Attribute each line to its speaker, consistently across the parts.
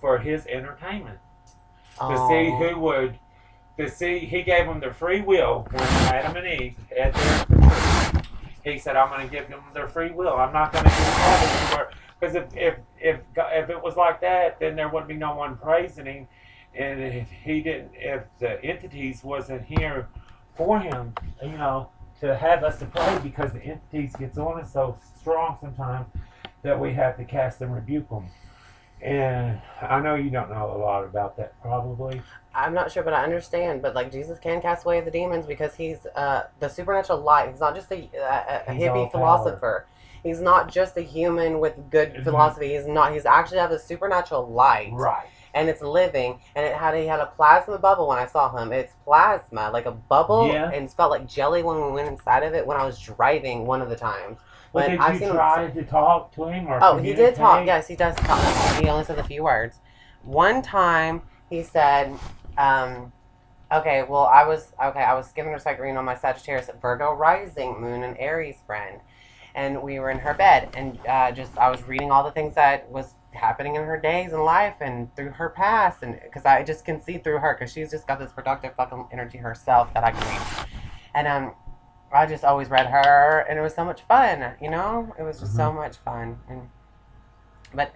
Speaker 1: for his entertainment. To see who would, he gave them their free will when Adam and Eve had their tree. He said, I'm going to give them their free will. I'm not going to give them anywhere. Because if it was like that, then there wouldn't be no one praising him. And if the entities wasn't here for him, to have us to pray, because the entities gets on us so strong sometimes that we have to cast and rebuke them. And I know you don't know a lot about that, probably.
Speaker 2: I'm not sure, but I understand. But like, Jesus can cast away the demons because he's the supernatural light. He's not just a hippie philosopher. He's not just a human with good philosophy. He's not. He's actually have a supernatural light.
Speaker 1: Right.
Speaker 2: And it's living, and he had a plasma bubble when I saw him. It's plasma, like a bubble, and it felt like jelly when we went inside of it when I was driving one of the times.
Speaker 1: Well, did you try to talk to him?
Speaker 2: Or he did talk. Yes, he does talk. He only said a few words. One time, he said, okay, well, I was giving her psychic reading on my Sagittarius, Virgo rising, Moon, and Aries friend. And we were in her bed, and I was reading all the things that was happening in her days and life and through her past, and because I just can see through her, because she's just got this productive fucking energy herself that I can read. And I just always read her, and it was so much fun, it was just so much fun. But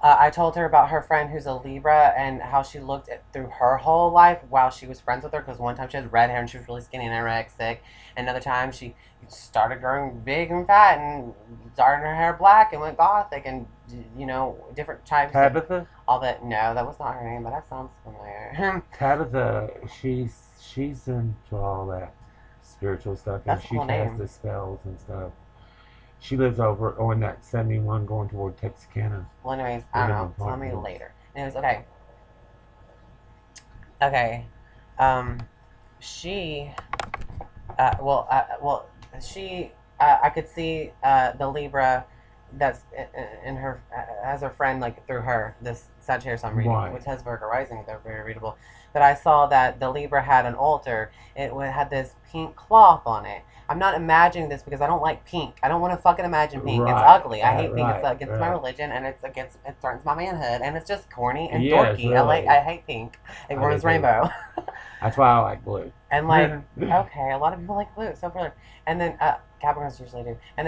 Speaker 2: I told her about her friend who's a Libra and how she looked through her whole life while she was friends with her, because one time she had red hair and she was really skinny and anorexic. Another time she started growing big and fat and started her hair black and went gothic, and different types.
Speaker 1: Tabitha?
Speaker 2: All that. No, that was not her name, but that sounds familiar.
Speaker 1: Tabitha, she's into all that spiritual stuff, and she casts the spells and stuff. She lives over on that 71 going toward Texarkana.
Speaker 2: Well, anyways, I don't know. Tell me later. Anyways, okay. Okay. I could see the Libra that's in her, as her friend, like through her, this Sagittarius I'm reading, which has Virgo rising. They're very readable. But I saw that the Libra had an altar. It had this pink cloth on it. I'm not imagining this because I don't like pink. I don't want to fucking imagine pink. It's ugly. I hate pink. It's against my religion, and it threatens my manhood, and it's just corny and dorky. Really. I hate pink. It ruins rainbow.
Speaker 1: That's why I like blue.
Speaker 2: And like, okay, a lot of people like blue. So for and then Capricorns usually do. And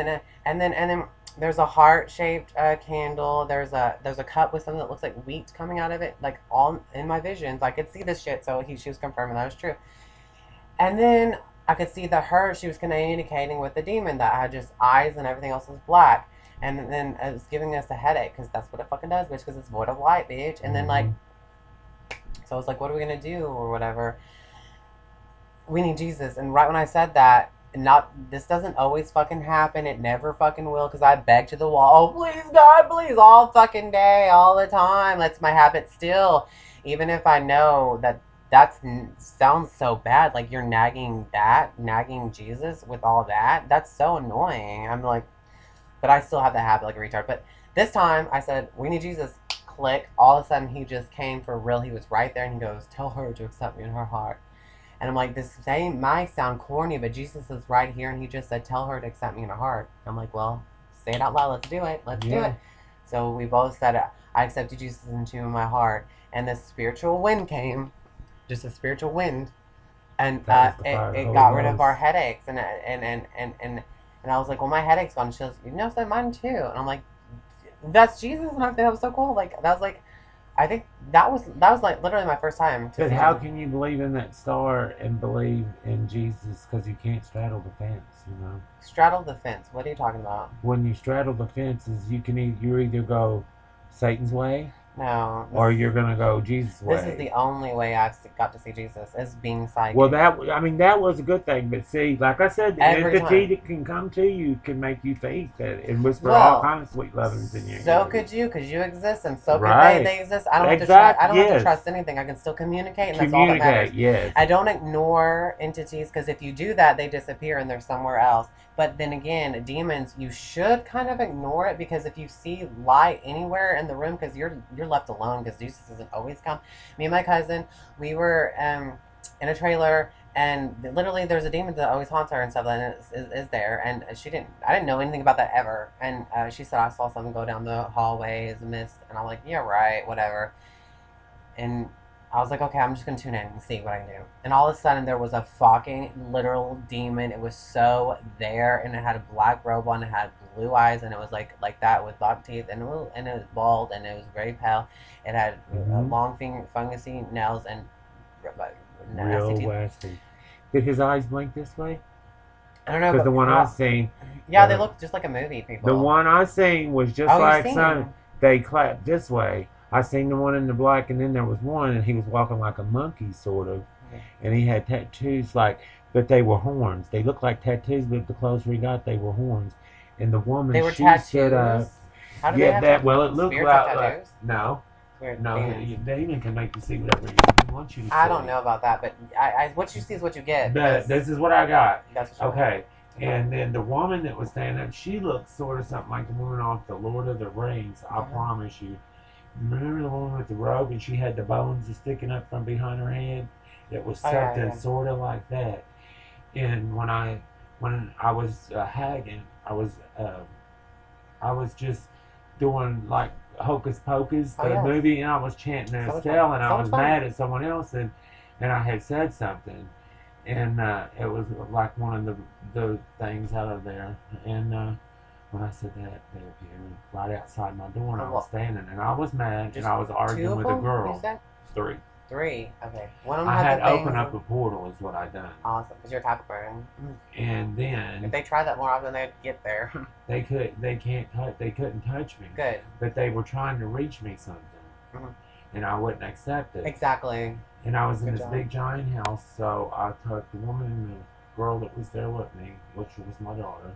Speaker 2: then there's a heart-shaped candle. There's a cup with something that looks like wheat coming out of it. Like, all in my visions, I could see this shit. So she was confirming that was true. And then I could see that she was communicating with the demon that had just eyes and everything else was black. And then it was giving us a headache, because that's what it fucking does, bitch, because it's void of light, bitch. And then, like, so I was like, what are we going to do or whatever? We need Jesus. And right when I said that, this doesn't always fucking happen. It never fucking will, because I beg to the wall, oh, please, God, please, all fucking day, all the time. That's my habit still. Even if I know that sounds so bad, like you're nagging Jesus with all that. That's so annoying. I'm like, but I still have that habit like a retard. But this time I said, we need Jesus. Click. All of a sudden he just came for real. He was right there, and he goes, tell her to accept me in her heart. And I'm like, this might sound corny, but Jesus is right here, and he just said, tell her to accept me in her heart. I'm like, well, say it out loud. Let's do it. Let's do it. So we both said, I accepted Jesus into my heart, and this spiritual wind came. Just a spiritual wind, and it got rid of our headaches, and I was like, well, my headache's gone. And she goes, so mine too. And I'm like, that's Jesus, and I think that was so cool. Like, that was like, I think that was like literally my first time.
Speaker 1: But how can you believe in that star and believe in Jesus? Because you can't straddle the fence,
Speaker 2: Straddle the fence? What are you talking about?
Speaker 1: When you straddle the fences, you either go Satan's way.
Speaker 2: No.
Speaker 1: Or you're going to go Jesus' way.
Speaker 2: This is the only way I've got to see Jesus, is being psychic.
Speaker 1: Well, that was a good thing. But see, like I said, the entity that can come to you can make you think that and whisper all kinds of sweet lovings in your ear.
Speaker 2: So could you, because you exist, and so could they exist. I don't have to trust anything. I can still communicate, and that's all that matters.
Speaker 1: Yes.
Speaker 2: I don't ignore entities, because if you do that, they disappear and they're somewhere else. But then again, demons, you should kind of ignore it, because if you see light anywhere in the room, because you're left alone, because Jesus doesn't always come. Me and my cousin, we were in a trailer, And literally, there's a demon that always haunts her and stuff, and is there. And I didn't know anything about that ever. And she said, I saw something go down the hallway as a mist. And I'm like, yeah, right, whatever. And I was like, okay, I'm just going to tune in and see what I can do. And all of a sudden, there was a fucking literal demon. It was so there, and it had a black robe on, it had blue eyes, and it was like that with black teeth, and it was bald, and it was very pale. It had long fungusy nails and
Speaker 1: real nasty. Did his eyes blink this way?
Speaker 2: I don't know.
Speaker 1: Because the one I seen...
Speaker 2: Yeah, they look just like a movie, people.
Speaker 1: The one I seen was just like son. They clapped this way. I seen the one in the black, and then there was one, and he was walking like a monkey, sort of. And he had tattoos, but they were horns. They looked like tattoos, but the closer he got, they were horns. And the woman,
Speaker 2: they were tattoos?
Speaker 1: Stood up.
Speaker 2: How did they have tattoos?
Speaker 1: Well, it looked like... No.
Speaker 2: Weird.
Speaker 1: No, the demon can make you see whatever he wants you to see.
Speaker 2: I don't know about that, but what you see is what you get.
Speaker 1: But this is what I got.
Speaker 2: That's what
Speaker 1: okay. And then the woman that was standing up, she looked sort of something like the woman off the Lord of the Rings, I promise you. Remember the woman with the robe, and she had the bones sticking up from behind her head? It was something sort of like that. And when I was hagging, I was just doing like Hocus Pocus, the movie, and I was chanting a spell, and I was mad at someone else, and I had said something, and it was like one of the things out of there, and when I said that, they appeared right outside my door, and I was standing, and I was mad, and I was arguing with a girl. Three.
Speaker 2: Okay. One of them
Speaker 1: I had opened up a portal, is what I done.
Speaker 2: Awesome, because you're a Capricorn.
Speaker 1: And then
Speaker 2: if they tried that more often, they'd get there.
Speaker 1: They couldn't touch me.
Speaker 2: Good.
Speaker 1: But they were trying to reach me something, and I wouldn't accept it.
Speaker 2: Exactly.
Speaker 1: And I was in this big giant house, so I took the woman and the girl that was there with me, which was my daughter.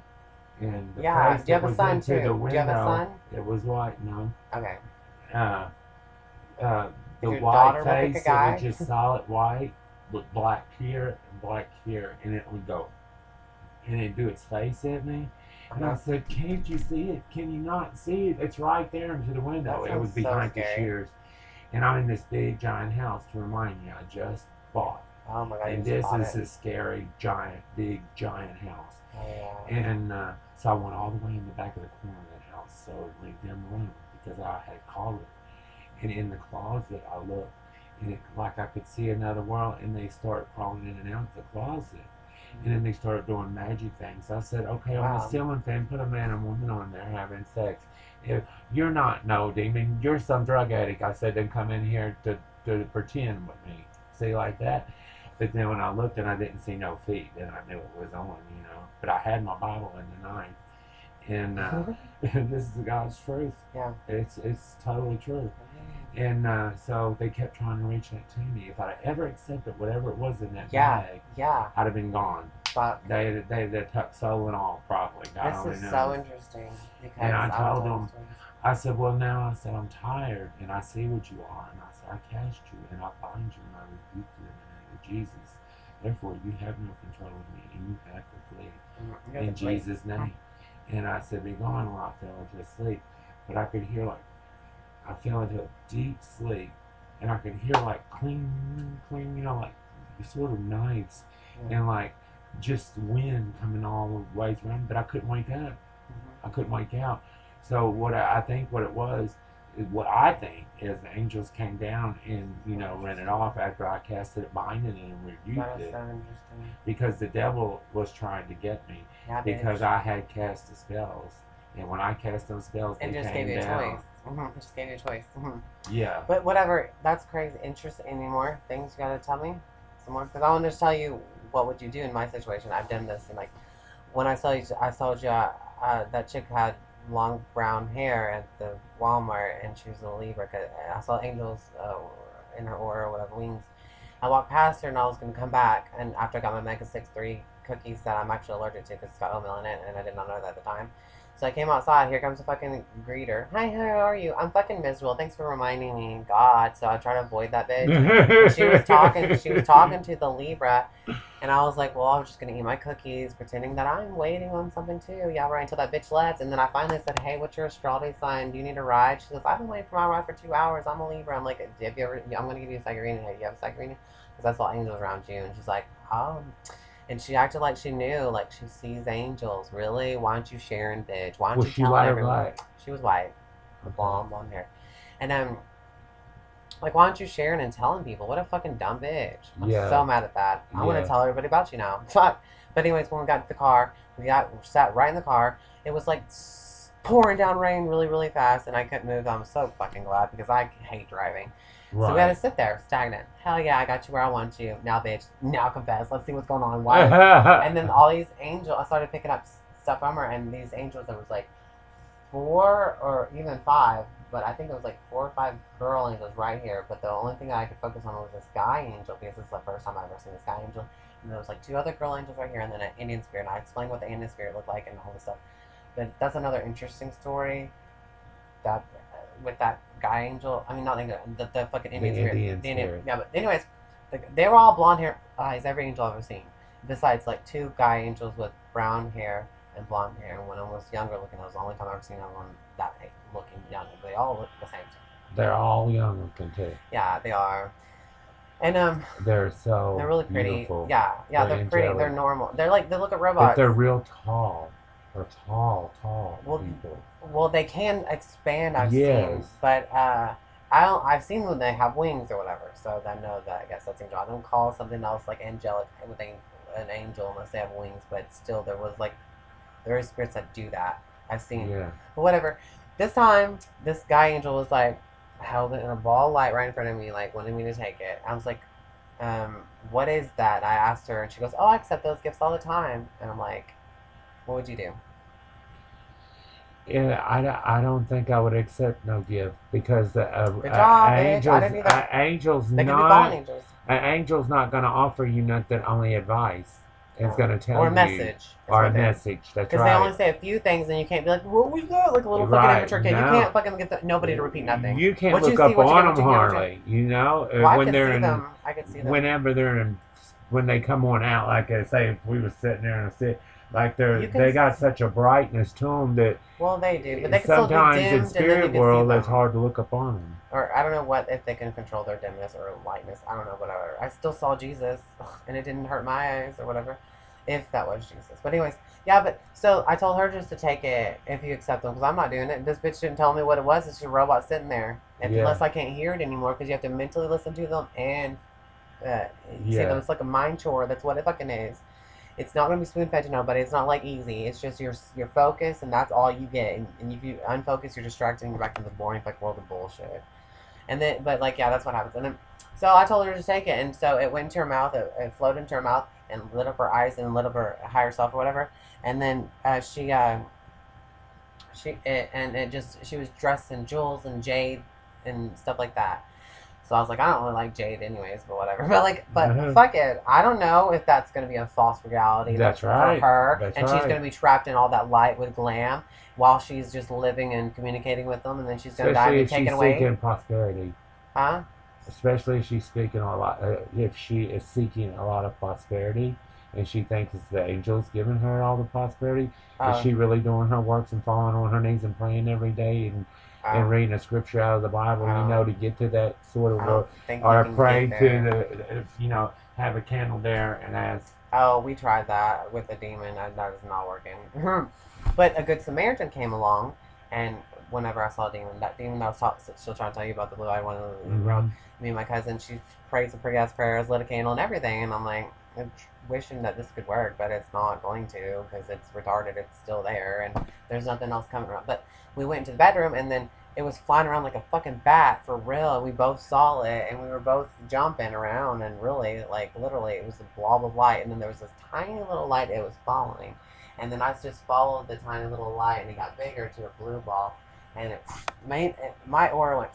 Speaker 1: And the place
Speaker 2: do you have a son too?
Speaker 1: The window,
Speaker 2: do you have a son?
Speaker 1: It was white, no.
Speaker 2: Okay.
Speaker 1: The white face, it was just solid white with black here and black here, and it would go, and it'd do its face at me. And I said, can't you see it? Can you not see it? It's right there into the window. It was behind the shears. And I'm in this big giant house, to remind you, I just bought.
Speaker 2: Oh my God.
Speaker 1: And this is a scary, big giant house.
Speaker 2: Oh, yeah.
Speaker 1: And so I went all the way in the back of the corner of that house, so it leave them alone, because I had called it. And in the closet, I looked, and it like I could see another world, and they started crawling in and out the closet. And then they started doing magic things. I said, okay, on the ceiling fan, put a man and woman on there having sex. If you're not no demon, you're some drug addict. I said, then come in here to pretend with me. See, like that? But then when I looked and I didn't see no feet, then I knew it was on, you know. But I had my Bible in the night. And this is God's truth. Yeah. It's totally true. And so they kept trying to reach that to me. If I ever accepted whatever it was in that bag, I'd have been gone. But they took soul and all, probably. God
Speaker 2: this is so interesting.
Speaker 1: And I told them, I said, well, now, I said, I'm tired, and I see what you are. And I said, I cast you, and I bind you, and I rebuke you in the name of Jesus. Therefore, you have no control of me, and you have to flee in Jesus' name. And I said, be gone, or I fell into sleep. But I could hear, like, I fell into a deep sleep, and I could hear, like, cling, cling, you know, like, sort of knives, and, like, just wind coming all the way around, but I couldn't wake up. I couldn't wake out. So what I think what I think is the angels came down and, you know, ran it off after I casted it, binding it, and rebuked it. So interesting. Because the devil was trying to get me. Yeah, because I had cast the spells. And when I cast those spells, they came down. It
Speaker 2: just gave you a choice.
Speaker 1: Yeah.
Speaker 2: But whatever, that's crazy. Interesting. Any more things you gotta tell me? Some more? Because I want to just tell you what would you do in my situation. I've done this, and like when I told you that chick had long brown hair at the Walmart, and she was a Libra. I saw angels in her aura or whatever, wings. I walked past her, and I was going to come back, and after I got my Mega 6-3 cookies that I'm actually allergic to because it's got oatmeal in it, and I did not know that at the time. So I came outside. Here comes a fucking greeter. Hi, how are you? I'm fucking miserable. Thanks for reminding me. God. So I try to avoid that bitch. She was talking to the Libra, and I was like, well, I'm just gonna eat my cookies, pretending that I'm waiting on something too. Yeah, right. Until that bitch left, and then I finally said, hey, what's your astrology sign? Do you need a ride? She goes, I've been waiting for my ride for 2 hours. I'm a Libra. I'm like, I'm gonna give you a Psychicenergy. Hey, do you have a Psychicenergy? Because I saw angels around you, and she's like, And she acted like she knew, like she sees angels. Really? Why aren't you sharing, bitch? Why aren't
Speaker 1: Was
Speaker 2: you
Speaker 1: she
Speaker 2: telling
Speaker 1: white or
Speaker 2: everyone?
Speaker 1: black?
Speaker 2: She was white,
Speaker 1: Okay.
Speaker 2: blonde hair, and like, why aren't you sharing and telling people? What a fucking dumb bitch. I'm
Speaker 1: Yeah.
Speaker 2: so mad at that. I want
Speaker 1: Yeah.
Speaker 2: to tell everybody about you now. Fuck. But anyways, when we got to the car, we sat right in the car. It was like pouring down rain really, really fast, and I couldn't move. I'm so fucking glad because I hate driving.
Speaker 1: Right.
Speaker 2: So we had to sit there, stagnant. Hell yeah, I got you where I want you. Now, bitch. Now confess. Let's see what's going on. Why? And then all these angels, I started picking up stuff from her, and these angels, there was like 4 or even 5, but I think it was like 4 or 5 girl angels right here. But the only thing I could focus on was this guy angel because this is the first time I've ever seen this guy angel. And there was like 2 other girl angels right here, and then an Indian spirit. And I explained what the Indian spirit looked like and all this stuff. But that's another interesting story. That with that guy angel, I mean not the fucking Indian spirit.
Speaker 1: Indian spirit.
Speaker 2: Yeah, but anyways, they were all blonde hair eyes. Every angel I've ever seen, besides like 2 guy angels with brown hair and blonde hair. And when I was younger looking, that was the only time I've ever seen anyone that looking young. They all look the same.
Speaker 1: They're all young looking too.
Speaker 2: Yeah, they are. And
Speaker 1: they're so
Speaker 2: they're really pretty.
Speaker 1: beautiful.
Speaker 2: Yeah, they're pretty.
Speaker 1: angelic.
Speaker 2: They're normal. They're like, they look at robots.
Speaker 1: But they're real tall. They're tall people.
Speaker 2: Well, they can expand. I've
Speaker 1: Yes.
Speaker 2: seen, but I've seen when they have wings or whatever. So I know that, I guess that's angel. I don't call something else like angelic with an angel unless they have wings. But still, there are spirits that do that. I've seen.
Speaker 1: Yeah.
Speaker 2: But whatever. This time, this guy angel was like held it in a ball of light right in front of me, like wanted me to take it. I was like, what is that? I asked her, and she goes, "Oh, I accept those gifts all the time." And I'm like, what would you do?
Speaker 1: Yeah, I don't think I would accept no gift because
Speaker 2: Good job, bitch. I didn't either.
Speaker 1: angel's
Speaker 2: They can be fallen angels.
Speaker 1: an angel's not going to offer you nothing, only advice. It's going to tell you.
Speaker 2: Or a message.
Speaker 1: Or a message. That's right.
Speaker 2: Because they only say a few things, and you can't be like, what was that? Like a little fucking immature kid.
Speaker 1: No.
Speaker 2: You can't fucking get nobody to repeat nothing.
Speaker 1: You can't
Speaker 2: What you
Speaker 1: look
Speaker 2: see,
Speaker 1: up
Speaker 2: what you
Speaker 1: on
Speaker 2: get, what
Speaker 1: them
Speaker 2: you get, what you
Speaker 1: hardly. You know,
Speaker 2: Well,
Speaker 1: when they're in,
Speaker 2: I could see them.
Speaker 1: whenever they're in, when they come on out, like I say, if we were sitting there and sit, like they got such a brightness to them that.
Speaker 2: Well, they do, but they can still be
Speaker 1: sometimes
Speaker 2: dimmed,
Speaker 1: in spirit
Speaker 2: and then you
Speaker 1: world,
Speaker 2: can see
Speaker 1: it's
Speaker 2: them.
Speaker 1: hard to look up on them.
Speaker 2: Or I don't know if they can control their dimness or lightness. I don't know, whatever. I still saw Jesus, and it didn't hurt my eyes or whatever, if that was Jesus. But anyways, yeah. But so I told her just to take it if you accept them, because I'm not doing it. This bitch didn't tell me what it was. It's just a robot sitting there. Unless I can't hear it anymore, because you have to mentally listen to them and see them. It's like a mind chore. That's what it fucking is. It's not going to be spoon-fed to nobody. It's not like easy. It's just your focus, and that's all you get. And if you unfocus, you're distracted, and you're back to the boring like world of bullshit. And then, but like, yeah, that's what happens. And then, so I told her to take it, and so it went into her mouth. It floated into her mouth and lit up her eyes and lit up her higher self or whatever. And then she was dressed in jewels and jade and stuff like that. So I was like, I don't really like jade anyways, but whatever. But fuck it. I don't know if that's going to be a false reality.
Speaker 1: That's right.
Speaker 2: For her.
Speaker 1: That's
Speaker 2: and she's going to be trapped in all that light with glam while she's just living and communicating with them, and then she's going to die and be taken away.
Speaker 1: Especially if she's seeking prosperity.
Speaker 2: Huh?
Speaker 1: Especially if she's speaking a lot. If she is seeking a lot of prosperity, and she thinks it's the angels giving her all the prosperity, is she really doing her works and falling on her knees and praying every day and reading a scripture out of the Bible, to get to that sort of, or pray to have a candle there and ask. Oh,
Speaker 2: we tried that with a demon, and that is not working. But a good Samaritan came along, and whenever I saw a demon, that demon that was still trying to tell you about the blue-eyed one in the room, me and my cousin, she prayed some pretty-ass prayers, lit a candle and everything, and I'm like, I'm wishing that this could work, but it's not going to, because it's retarded, it's still there, and there's nothing else coming around. But we went into the bedroom, and then it was flying around like a fucking bat, for real, and we both saw it, and we were both jumping around, and really, like, literally, it was a blob of light, and then there was this tiny little light it was following, and then I just followed the tiny little light, and it got bigger to a blue ball, and my aura went,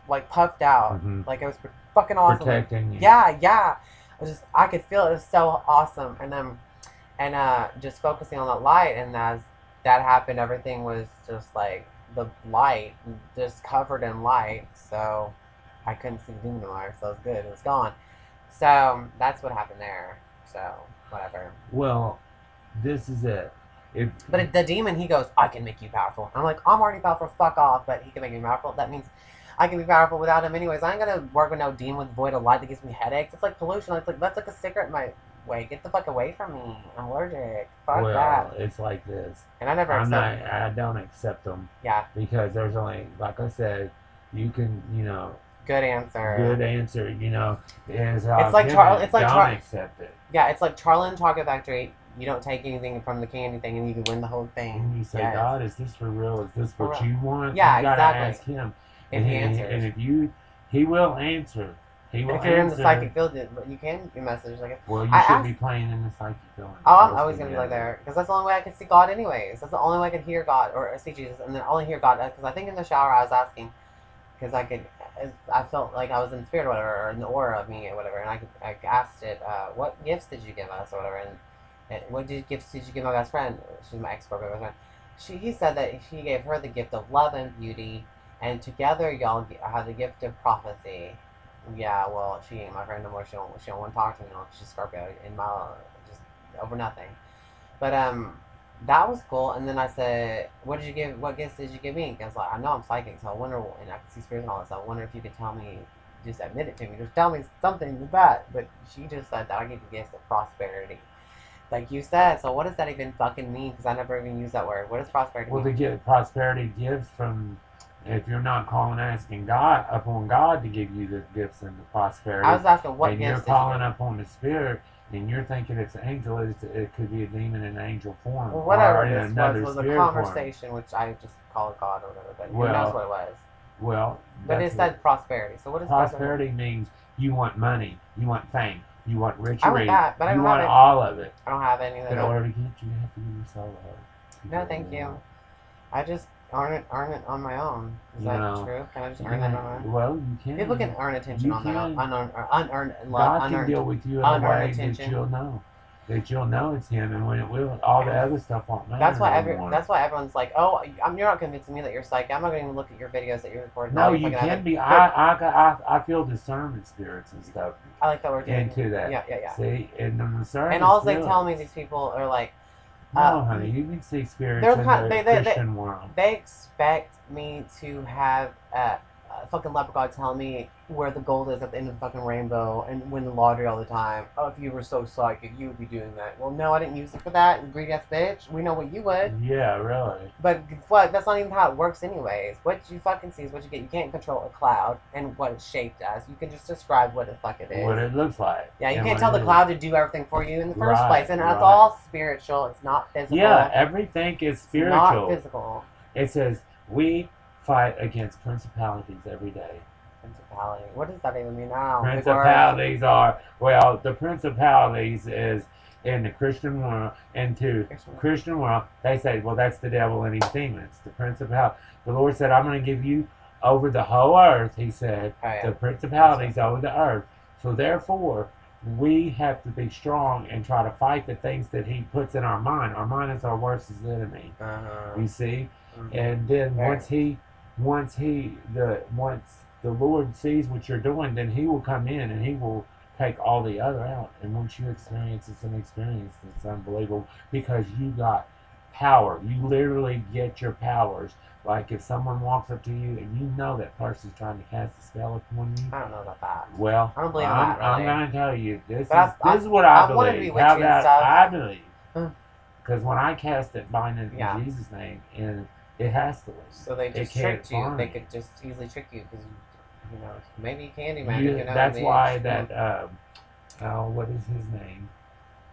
Speaker 2: like, puffed out, like, it was fucking awesome.
Speaker 1: Protecting you.
Speaker 2: Yeah. I could feel it. It was so awesome, and then, just focusing on that light, and as that happened, everything was just, like, the light, just covered in light, so I couldn't see the demon anymore, so it was good, it was gone. So, that's what happened there, so, whatever.
Speaker 1: Well, this is it.
Speaker 2: But the demon, he goes, I can make you powerful. I'm like, I'm already powerful, fuck off, but he can make me powerful. That means I can be powerful without him anyways. I ain't gonna work with no demon with void of light that gives me headaches. It's like pollution. It's like that's like a cigarette in my way. Get the fuck away from me. I'm allergic. Fuck
Speaker 1: Well,
Speaker 2: that.
Speaker 1: it's like this.
Speaker 2: And I never accept.
Speaker 1: I don't accept them.
Speaker 2: Yeah.
Speaker 1: Because there's only, like I said, you can,
Speaker 2: Good answer.
Speaker 1: Good answer, is
Speaker 2: It's like
Speaker 1: don't accept it.
Speaker 2: Yeah, it's like Charlie and the Chocolate Factory. You don't take anything from the candy thing, and you can win the whole thing.
Speaker 1: And you say,
Speaker 2: yes.
Speaker 1: God, is this for real? Is this what you want?
Speaker 2: Yeah,
Speaker 1: you gotta
Speaker 2: exactly.
Speaker 1: ask Him.
Speaker 2: And he answers.
Speaker 1: And if he will answer. He will
Speaker 2: if you're in the
Speaker 1: answer.
Speaker 2: psychic field, you can be messaged. Like,
Speaker 1: well, you should be playing in the psychic field.
Speaker 2: Oh, I'm always gonna be like there because that's the only way I can see God, anyways. That's the only way I can hear God or see Jesus, and then only hear God. Because I think in the shower I was asking, because I felt like I was in spirit or whatever, or in the aura of me or whatever, and I asked it, what gifts did you give us or whatever, and what gifts did you give my best friend? She's my ex-Scorpio best friend. He said that he gave her the gift of love and beauty, and together y'all have the gift of prophecy. Yeah, well, she ain't my friend no more. She don't want to talk to me no more. She's Scorpio just over nothing. But that was cool. And then I said, what gifts did you give me? Because like, I know I'm psychic, so I wonder, and I can see spirits and all that, so I wonder if you could tell me, just admit it to me, just tell me something about it. But she just said that I give you gifts of prosperity. Like you said, so what does that even fucking mean? Because I never even used that word. What does prosperity mean?
Speaker 1: Well, prosperity gives from, if you're not calling asking God, upon God to give you the gifts and the prosperity.
Speaker 2: I was asking what
Speaker 1: and
Speaker 2: gifts
Speaker 1: you're calling upon the Spirit, and you're thinking it's an angel, it could be a demon in angel form.
Speaker 2: Well, whatever
Speaker 1: or
Speaker 2: this was a conversation, which I just call it God or whatever, but who knows what it was.
Speaker 1: Well,
Speaker 2: but it said prosperity. So what is
Speaker 1: prosperity? Means you want money, you want fame, you want riches,
Speaker 2: I want that, but I don't
Speaker 1: want
Speaker 2: have it.
Speaker 1: all of it.
Speaker 2: I don't have any of that.
Speaker 1: In order to get you have to give yourself a
Speaker 2: No, thank you. I just earn it on my own. Is that true? Can I just earn that on my own?
Speaker 1: Well, you can.
Speaker 2: People can earn attention on their own. Unearned
Speaker 1: love. God can deal with you in a way that you'll know. That you'll know it's Him, and when it will, all the other stuff won't matter.
Speaker 2: That's why everyone's like, oh, you're not convincing me that you're psychic. I'm not going to even look at your videos that you record.
Speaker 1: No, you can be. I feel discernment spirits and stuff.
Speaker 2: I like that word.
Speaker 1: Into that.
Speaker 2: Yeah.
Speaker 1: See, and the discernment.
Speaker 2: And all they tell me, these people are like,
Speaker 1: no, honey, you can see spirits in the Christian world.
Speaker 2: They expect me to have a fucking leprechaun tell me where the gold is at the end of the fucking rainbow and win the lottery all the time. Oh, if you were so psychic, you would be doing that. Well, no, I didn't use it for that, you greedy ass bitch. We know what you would.
Speaker 1: Yeah, really.
Speaker 2: But what? That's not even how it works anyways. What you fucking see is what you get. You can't control a cloud and what it's shaped as. You can just describe what the fuck it is.
Speaker 1: What it looks like.
Speaker 2: Yeah, you can't tell the cloud to do everything for you in the first place. And that's all spiritual. It's not physical.
Speaker 1: Yeah, everything is spiritual.
Speaker 2: It's not physical.
Speaker 1: It says, we fight against principalities every day.
Speaker 2: Principality. What does that even mean now?
Speaker 1: Principalities are, well, the principalities is in the Christian world, Christian world, they say, well, that's the devil and his demons. The principality. The Lord said, I'm going to give you over the whole earth, He said, the principalities over the earth. So therefore, we have to be strong and try to fight the things that He puts in our mind. Our mind is our worst enemy. You see? And then once the Lord sees what you're doing, then He will come in and He will take all the other out. And once you experience, it's an experience that's unbelievable because you got power. You literally get your powers. Like if someone walks up to you and you know that person's trying to cast a spell upon you.
Speaker 2: I don't know about that.
Speaker 1: Well,
Speaker 2: I don't believe that. Really.
Speaker 1: I'm going to tell you, this is what
Speaker 2: I
Speaker 1: believe.
Speaker 2: Want to be witchy
Speaker 1: How about
Speaker 2: stuff.
Speaker 1: I believe? Because when I cast it, bind it in Jesus' name, and it has to.
Speaker 2: So they just tricked you. They could just easily trick you because you know maybe Candyman.
Speaker 1: That's why that. What is his name?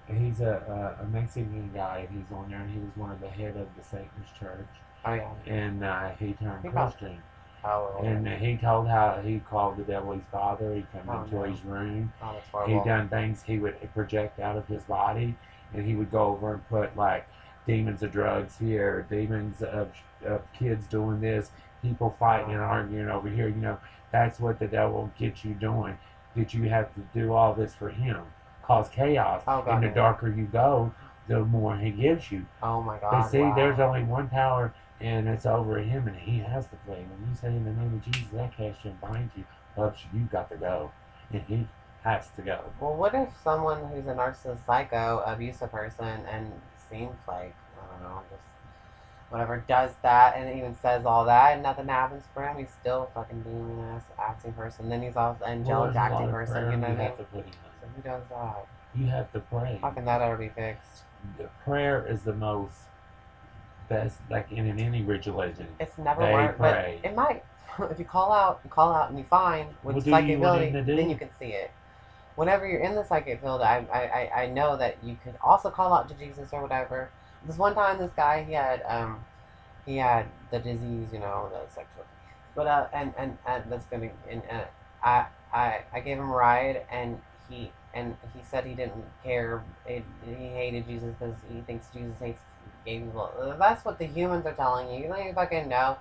Speaker 1: He's a Mexican guy. He's on there, and he was one of the head of the Satanist church.
Speaker 2: Oh yeah.
Speaker 1: And he turned Christian.
Speaker 2: And
Speaker 1: he told how he called the devil his father. He come into his room.
Speaker 2: Oh, that's horrible.
Speaker 1: He done things he would project out of his body, and he would go over and put like demons of drugs here, demons of kids doing this, people fighting and arguing over here. You know, that's what the devil gets you doing. That you have to do all this for him, cause chaos. And the darker you go, the more he gives you.
Speaker 2: Oh my God!
Speaker 1: But see, there's only one power, and it's over him, and he has to play. When you say in the name of Jesus, that cast you and bind you, you've got to go, and he has to go.
Speaker 2: Well, what if someone who's a narcissist, psycho, abusive person, and seems like I don't know, just whatever, does that and even says all that, and nothing happens for him. He's still a fucking demon ass acting person. Then he's also angelic acting person. You know what I mean? So who does that?
Speaker 1: You have to pray.
Speaker 2: How can that ever be fixed?
Speaker 1: The prayer is the most best, like in any religion.
Speaker 2: It's never
Speaker 1: They
Speaker 2: worked,
Speaker 1: pray.
Speaker 2: but it might. If you call out and you find with
Speaker 1: What do
Speaker 2: psychic
Speaker 1: you want him
Speaker 2: ability,
Speaker 1: to do?
Speaker 2: then you can see it. Whenever you're in the psychic field, I know that you could also call out to Jesus or whatever. This one time, this guy he had the disease, you know, the sexual, but and that's gonna I gave him a ride and he said he didn't care. He hated Jesus because he thinks Jesus hates gay people. That's what the humans are telling you. You don't even fucking know.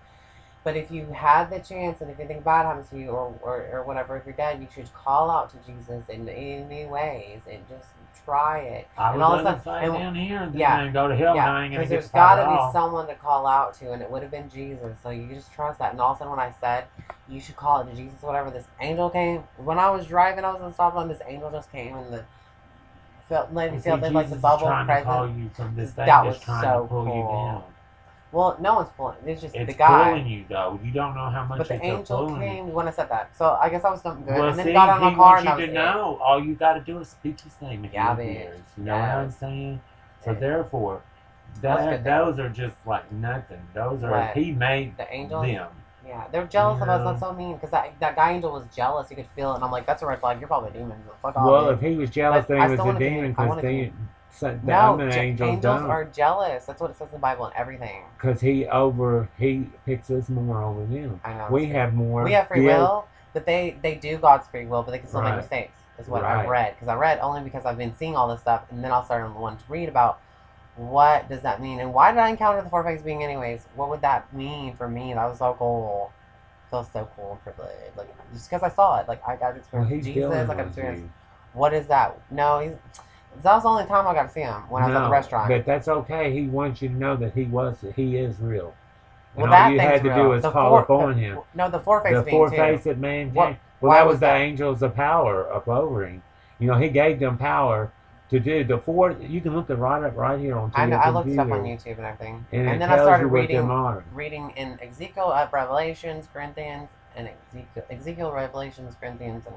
Speaker 2: But if you had the chance, and if anything bad happens to you, or whatever, if you're dead, you should call out to Jesus in any ways and just try it.
Speaker 1: I
Speaker 2: and
Speaker 1: would
Speaker 2: all of a
Speaker 1: rather
Speaker 2: sudden,
Speaker 1: stay
Speaker 2: and,
Speaker 1: down here than
Speaker 2: yeah,
Speaker 1: go to hell. And I
Speaker 2: yeah,
Speaker 1: ain't gonna
Speaker 2: because
Speaker 1: get
Speaker 2: there's
Speaker 1: spot
Speaker 2: got
Speaker 1: at
Speaker 2: to be
Speaker 1: all.
Speaker 2: someone to call out to, and it would have been Jesus. So you just trust that. And all of a sudden, when I said you should call it to Jesus, whatever, this angel came. When I was driving, I was in the stop line. This angel just came, and made me feel
Speaker 1: Jesus
Speaker 2: like the bubble
Speaker 1: is trying
Speaker 2: present.
Speaker 1: to call you from this thing
Speaker 2: That
Speaker 1: that's
Speaker 2: was
Speaker 1: trying
Speaker 2: so
Speaker 1: to pull
Speaker 2: cool.
Speaker 1: you down.
Speaker 2: Well, no one's pulling. It's just
Speaker 1: It's
Speaker 2: the guy.
Speaker 1: pulling you though. You don't know how much
Speaker 2: But the
Speaker 1: it's
Speaker 2: angel
Speaker 1: pulling
Speaker 2: came
Speaker 1: you.
Speaker 2: when I said that. So I guess I was something good.
Speaker 1: Well,
Speaker 2: and then
Speaker 1: see,
Speaker 2: he got on my car and
Speaker 1: wants
Speaker 2: that
Speaker 1: you
Speaker 2: was
Speaker 1: to
Speaker 2: it.
Speaker 1: know. All you got to do is speak his name.
Speaker 2: Yeah,
Speaker 1: He
Speaker 2: bitch.
Speaker 1: hears. You know what I'm
Speaker 2: Yes.
Speaker 1: saying? So
Speaker 2: Yeah.
Speaker 1: therefore,
Speaker 2: That's good
Speaker 1: those are just like nothing. Those are
Speaker 2: What?
Speaker 1: he made
Speaker 2: The angels?
Speaker 1: them.
Speaker 2: Yeah, they're jealous of us.
Speaker 1: Yeah.
Speaker 2: That's so mean. Because that guy angel was jealous. You could feel it. And I'm like, that's a red flag. You're probably a demon. Fuck off.
Speaker 1: Well,
Speaker 2: dude.
Speaker 1: if he was jealous,
Speaker 2: But
Speaker 1: then
Speaker 2: I
Speaker 1: he was
Speaker 2: still
Speaker 1: a
Speaker 2: wanna
Speaker 1: demon
Speaker 2: I wanna
Speaker 1: because the
Speaker 2: No,
Speaker 1: other angels
Speaker 2: angels
Speaker 1: don't.
Speaker 2: are jealous. That's what it says in the Bible and everything.
Speaker 1: Because he picks us more over them.
Speaker 2: I know.
Speaker 1: We have more.
Speaker 2: We have free
Speaker 1: Yeah.
Speaker 2: will, but they do God's free will, but they can still make
Speaker 1: Right.
Speaker 2: mistakes. Is what
Speaker 1: Right.
Speaker 2: I've read. Because I read only because I've been seeing all this stuff, and then I'll start wanting to read about what does that mean, and why did I encounter the four phase being anyways? What would that mean for me? That was so cool. Feels so cool and privileged. Like just because I saw it, like I got to
Speaker 1: Well,
Speaker 2: experience
Speaker 1: he's
Speaker 2: Jesus.
Speaker 1: dealing
Speaker 2: I got to
Speaker 1: with
Speaker 2: experience.
Speaker 1: you.
Speaker 2: What is that? No, that was the only time I got to see him when I was at the restaurant.
Speaker 1: But that's okay. He wants you to know that he is real.
Speaker 2: Well,
Speaker 1: And
Speaker 2: that
Speaker 1: all you
Speaker 2: thing's
Speaker 1: had to
Speaker 2: real.
Speaker 1: do is
Speaker 2: The
Speaker 1: call upon him.
Speaker 2: No, the four face
Speaker 1: The
Speaker 2: being too.
Speaker 1: four-faced man.
Speaker 2: What-
Speaker 1: Well,
Speaker 2: why
Speaker 1: that
Speaker 2: was
Speaker 1: was the
Speaker 2: that?
Speaker 1: angels of power up over him. You know, he gave them power to do the four. You can look it right here on.
Speaker 2: I know.
Speaker 1: your
Speaker 2: I looked it up on
Speaker 1: computer.
Speaker 2: YouTube and everything,
Speaker 1: And it
Speaker 2: then I
Speaker 1: tells
Speaker 2: started
Speaker 1: you what them are.
Speaker 2: reading in Ezekiel, Revelations, Corinthians, and Ezekiel, Revelations, Corinthians, and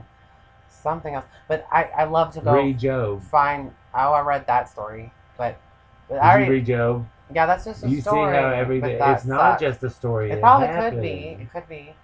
Speaker 2: something else. But I love to go
Speaker 1: Read Job.
Speaker 2: find. Oh, I read that story, but
Speaker 1: Did
Speaker 2: I
Speaker 1: you read Job?
Speaker 2: yeah, that's just a
Speaker 1: You
Speaker 2: story.
Speaker 1: see how every
Speaker 2: but
Speaker 1: day
Speaker 2: that
Speaker 1: it's not
Speaker 2: sucks.
Speaker 1: just a story.
Speaker 2: It probably
Speaker 1: happened.
Speaker 2: could be. It could be.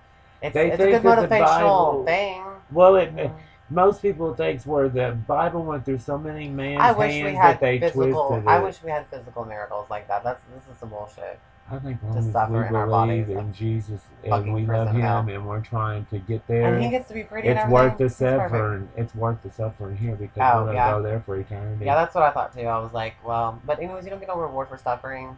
Speaker 2: It's
Speaker 1: They
Speaker 2: a
Speaker 1: think
Speaker 2: good
Speaker 1: that the
Speaker 2: motivational
Speaker 1: Bible-
Speaker 2: thing.
Speaker 1: Well,
Speaker 2: Mhm.
Speaker 1: most people think where the Bible went through so many man's
Speaker 2: I wish
Speaker 1: hands
Speaker 2: we had
Speaker 1: that they
Speaker 2: physical.
Speaker 1: twisted
Speaker 2: I
Speaker 1: it.
Speaker 2: wish we had physical miracles like that. This is some bullshit.
Speaker 1: I think
Speaker 2: to
Speaker 1: long as we
Speaker 2: suffer in our
Speaker 1: believe
Speaker 2: bodies
Speaker 1: in
Speaker 2: of
Speaker 1: Jesus and
Speaker 2: fucking
Speaker 1: we love
Speaker 2: prison
Speaker 1: Him
Speaker 2: hell.
Speaker 1: and we're trying to get there,
Speaker 2: And he gets to be pretty.
Speaker 1: it's
Speaker 2: and
Speaker 1: worth
Speaker 2: everything.
Speaker 1: the
Speaker 2: It's perfect.
Speaker 1: suffering. It's worth the suffering here because
Speaker 2: Oh,
Speaker 1: we're gonna
Speaker 2: yeah.
Speaker 1: go there for eternity.
Speaker 2: Yeah, that's what I thought too. I was like, well, but anyways, you don't get no reward for suffering.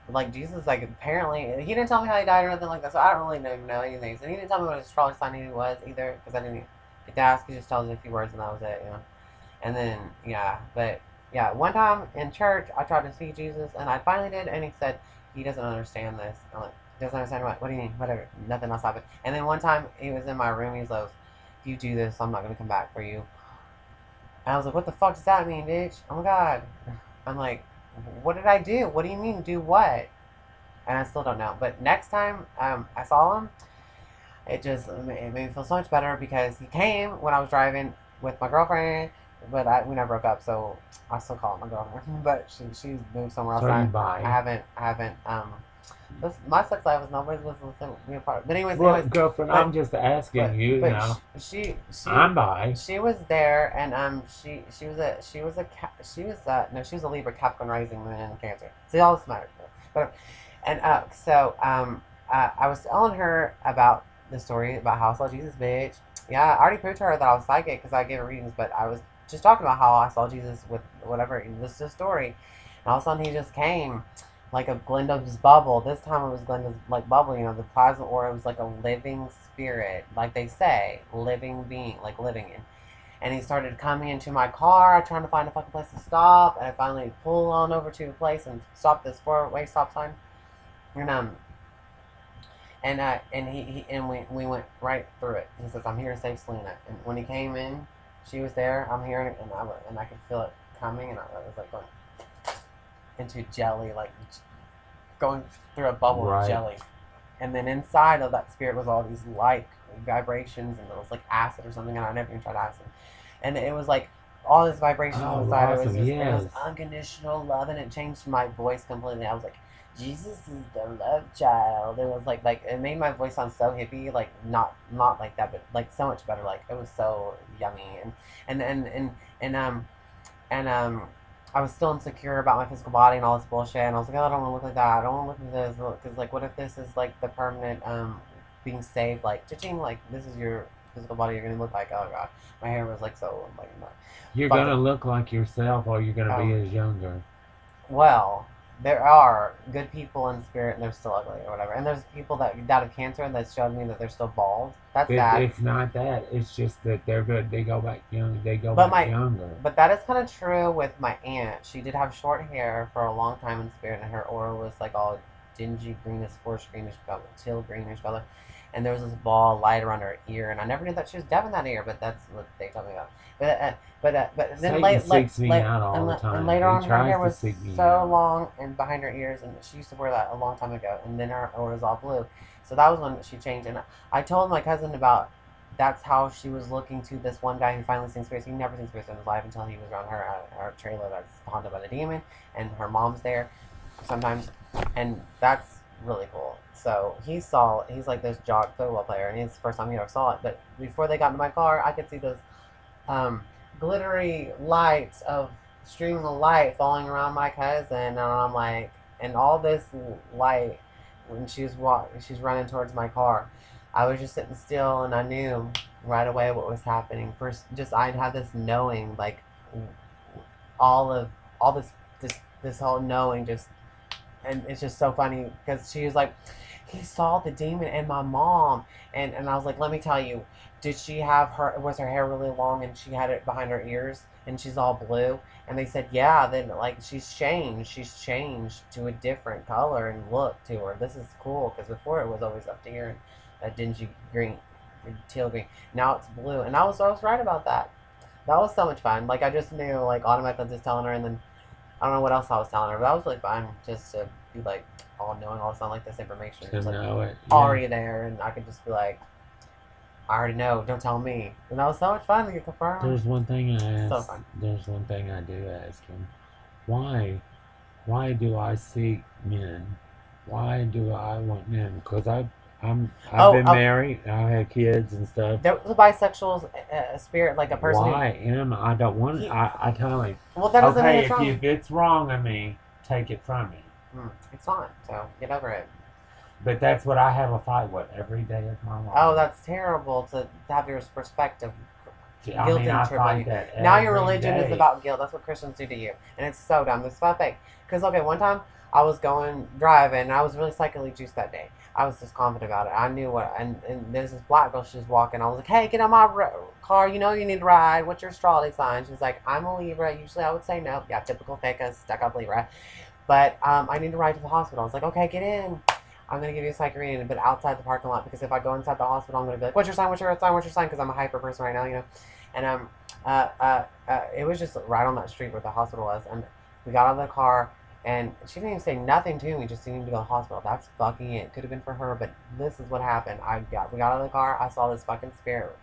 Speaker 2: Like Jesus, like apparently, he didn't tell me how he died or anything like that, so I don't really even know anything. And he didn't tell me what his astrology sign he was either, because I didn't get to ask. He just tells me a few words and that was it, you know. And then one time in church, I tried to see Jesus, and I finally did, and he said he doesn't understand this. I'm like, he doesn't understand what? What do you mean? Whatever, nothing else happened. And then one time he was in my room. He's like, if you do this, I'm not gonna come back for you. And I was like, what the fuck does that mean, bitch? Oh my god. I'm like, what did I do? What do you mean, do what? And I still don't know. But next time I saw him, it made me feel so much better because he came when I was driving with my girlfriend, but we never broke up, so I still call her my girlfriend. But she's moved somewhere else.
Speaker 1: So
Speaker 2: I
Speaker 1: you bi?
Speaker 2: haven't. My sex life is nobody's listening to me apart. But anyways,
Speaker 1: Well, girlfriend, I'm just asking
Speaker 2: but,
Speaker 1: you
Speaker 2: but
Speaker 1: now.
Speaker 2: She
Speaker 1: I'm bi.
Speaker 2: She was there, and she was a Libra, Capricorn rising, moon in Cancer. See, all this matters. But I was telling her about the story about how I saw Jesus, bitch. Yeah, I already proved to her that I was psychic because I gave her readings, but I was just talking about how I saw Jesus with whatever. This is a story, and all of a sudden he just came. Like a Glenda's bubble. This time it was Glenda's like bubble, you know, the plasma aura was like a living spirit, like they say, living being, like living in. And he started coming into my car, trying to find a fucking place to stop, and I finally pulled on over to a place and stopped this 4-way stop sign. And we went right through it. He says, "I'm here to save Selena." And when he came in, she was there. I'm hearing it, and I could feel it coming, and I was like going into jelly, like going through a bubble of jelly. And then inside of that spirit was all these light vibrations, and it was like acid or something, and I never even tried acid. And it was like all this vibrations inside.
Speaker 1: Awesome.
Speaker 2: It was unconditional love, and it changed my voice completely. I was like, Jesus is the love child. It was like it made my voice sound so hippie, like not like that, but like so much better. Like it was so yummy, and I was still insecure about my physical body and all this bullshit, and I was like, oh, I don't want to look like that. I don't want to look like this, because like, what if this is like the permanent being saved? Like, cha-ching, like this is your physical body. You're gonna look like, oh god, my hair was like so like.
Speaker 1: You're gonna look like yourself, or you're gonna be as younger.
Speaker 2: Well, there are good people in spirit, and they're still ugly or whatever. And there's people that died of cancer that showed me that they're still bald. That's sad.
Speaker 1: It's not that. It's just that they're good. They go back young. They go back younger.
Speaker 2: But that is kind of true with my aunt. She did have short hair for a long time in spirit, and her aura was like all dingy greenish, forest greenish color, teal greenish color. And there was this ball of light around her ear, and I never knew that she was deaf in that ear, but that's what they told me about. But then and later on, her hair was so long and behind her ears, and she used to wear that a long time ago. And then her aura was all blue, so that was when she changed. And I told my cousin about that's how she was looking to this one guy who finally seen spirits. He never seen spirits in his life until he was around her trailer that's haunted by the demon, and her mom's there sometimes, and that's really cool. So he's like this jog football player, and it's the first time he ever saw it. But before they got into my car, I could see those glittery lights of streams of light falling around my cousin, and I'm like, and all this light when she's running towards my car. I was just sitting still, and I knew right away what was happening. First, just I'd have this knowing, like all this whole knowing, just, and it's just so funny because she was like, he saw the demon and my mom, and I was like, let me tell you, was her hair really long and she had it behind her ears and she's all blue? And they said, yeah. Then like she's changed to a different color and look to her. This is cool, because before it was always up to here and a dingy green, teal green. Now it's blue, and I was right about that. That was so much fun. Like I just knew, like automatically just telling her, and then I don't know what else I was telling her, but that was really fun just to be like all knowing all this, like this information.
Speaker 1: To know it,
Speaker 2: already there, and I could just be like, I already know, don't tell me. And that was so much fun to get confirmed.
Speaker 1: There's one thing I ask.
Speaker 2: So fun.
Speaker 1: There's one thing I do ask him. Why do I seek men? Why do I want men? Because I've been married, I had kids and stuff.
Speaker 2: There was a bisexual spirit, like a person.
Speaker 1: I don't want it. I tell him.
Speaker 2: Well, that doesn't mean it's wrong.
Speaker 1: If it's wrong of me, take it from me.
Speaker 2: It's not, so get over it.
Speaker 1: But that's what I have a fight with every day of my life.
Speaker 2: Oh, that's terrible to have your perspective.
Speaker 1: I fight that
Speaker 2: now your religion
Speaker 1: day.
Speaker 2: Is about guilt. That's what Christians do to you. And it's so dumb. It's so fake. Because, okay, one time I was driving, and I was really psychically juiced that day. I was just confident about it. I knew and there's this black girl, she was walking. I was like, hey, get on my car. You know you need a ride. What's your astrology sign? She's like, I'm a Libra. Usually I would say no. Yeah, typical fake, stuck up Libra. But I need to ride to the hospital. I was like, okay, get in. I'm going to give you a psychic reading, but outside the parking lot, because if I go inside the hospital, I'm going to be like, what's your sign, what's your sign, what's your sign, because I'm a hyper person right now, you know. And it was just right on that street where the hospital was, and we got out of the car, and she didn't even say nothing to me, just seemed to go to the hospital. That's fucking it. Could have been for her, but this is what happened. We got out of the car, I saw this fucking spirit.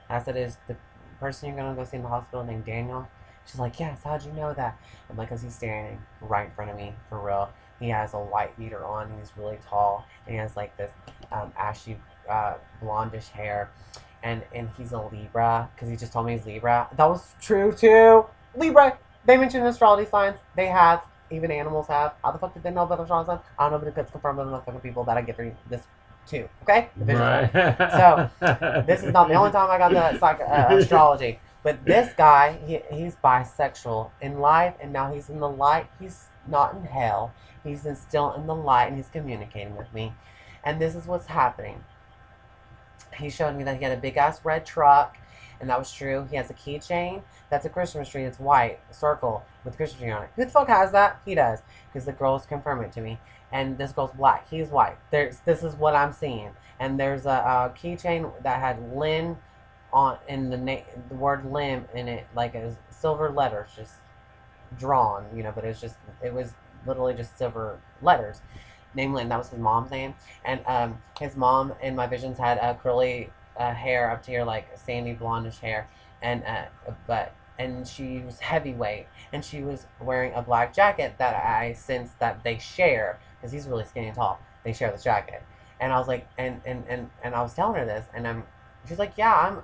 Speaker 2: And I said, is the person you're going to go see in the hospital named Daniel? She's like, yes, how'd you know that? I'm like, because he's standing right in front of me, for real. He has a white beater on, he's really tall, and he has like this ashy blondish hair, and he's a Libra, because he just told me he's Libra. That was true too. Libra! They mentioned astrology signs. They have. Even animals have. How the fuck did they know about astrology signs? I don't know, but it's confirmed by the motherfucking people that I get through this too. Okay?
Speaker 1: Right.
Speaker 2: So, this is not the only time I got the astrology. But this guy, he's bisexual in life, and now he's in the light. He's not in hell. He's still in the light, and he's communicating with me. And this is what's happening. He showed me that he had a big-ass red truck, and that was true. He has a keychain. That's a Christmas tree. It's white, a circle with a Christmas tree on it. Who the fuck has that? He does, because the girls confirm it to me. And this girl's black. He's white. This is what I'm seeing. And there's a keychain that had Lynn in the word limb in it, like a silver letters just drawn, you know, but it was literally just silver letters. Namely, and that was his mom's name. And his mom in my visions had curly hair up to here, like sandy blondish hair, and and she was heavyweight, and she was wearing a black jacket that I sensed that they share, because he's really skinny and tall. They share this jacket, and I was like, and I was telling her this, and she's like, yeah,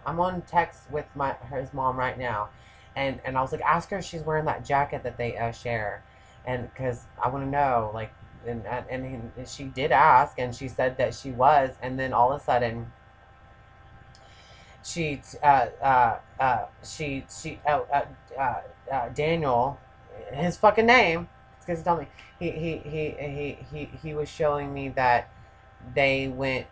Speaker 2: I'm on text with his mom right now, and I was like, ask her if she's wearing that jacket that they share, and because I want to know, like, and she did ask, and she said that she was, and then all of a sudden, Daniel, his fucking name, because he told me he was showing me that they went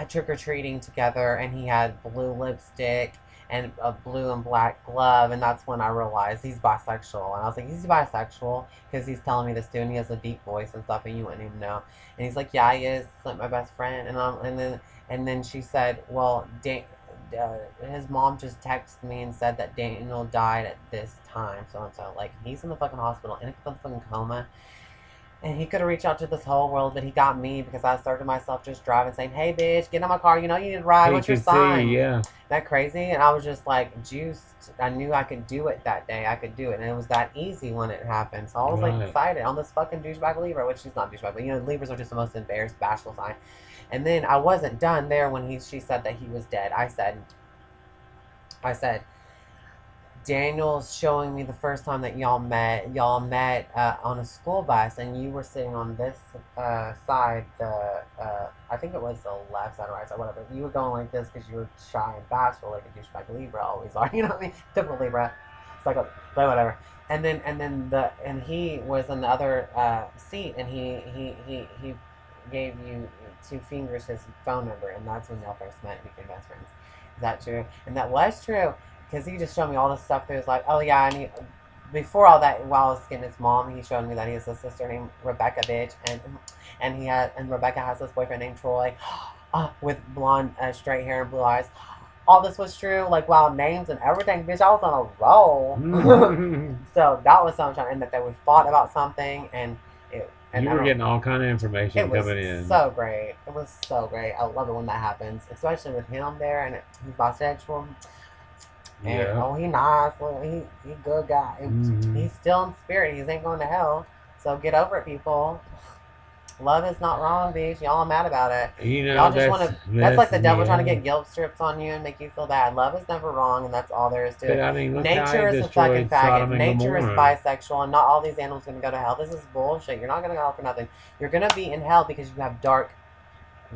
Speaker 2: trick or treating together, and he had blue lipstick and a blue and black glove, and that's when I realized he's bisexual. And I was like, he's bisexual because he's telling me this too, and he has a deep voice and stuff, and you wouldn't even know. And he's like, yeah, he is. It's like my best friend. And then she said, well, his mom just texted me and said that Daniel died at this time, so and so. Like, he's in the fucking hospital in a fucking coma. And he could have reached out to this whole world, but he got me because I started myself just driving, saying, hey, bitch, get in my car. You know you need a ride. What's your sign?
Speaker 3: Yeah.
Speaker 2: That crazy? And I was just like juiced. I knew I could do it that day. I could do it. And it was that easy when it happened. So I was like excited on this fucking douchebag Libra, which she's not douchebag, but you know, Libras are just the most embarrassed, bashful sign. And then I wasn't done there when she said that he was dead. I said, Daniel's showing me the first time that y'all met on a school bus, and you were sitting on this side, I think it was the left side or right side, whatever. You were going like this because you were shy and bashful, like a douchebag Libra always are. You know what I mean? Typical Libra. It's like whatever. And then he was in the other seat, and he gave you 2 fingers his phone number, and that's when y'all first met and became best friends. Is that true? And that was true. Because he just showed me all this stuff that was like, oh yeah, before all that, while I was getting his mom, he showed me that he has a sister named Rebecca, bitch, and Rebecca has this boyfriend named Troy, with blonde, straight hair and blue eyes. All this was true, like, wow, names and everything, bitch, I was on a roll. So that was something, and that we fought about something, and
Speaker 3: you were getting all kind of information coming in.
Speaker 2: It was so great. It was so great. I love it when that happens, especially with him there, and he's bisexual. And,
Speaker 3: yeah.
Speaker 2: He nice. He good guy. He's still in spirit. He ain't going to hell. So get over it, people. Love is not wrong, bitch. Y'all are mad about it.
Speaker 3: You know,
Speaker 2: y'all just want to. That's like the devil trying to get guilt strips on you and make you feel bad. Love is never wrong, and that's all there is to it.
Speaker 3: I mean,
Speaker 2: nature is a fucking faggot. Nature is bisexual, and not all these animals are going to go to hell. This is bullshit. You're not going to go to hell for nothing. You're going to be in hell because you have dark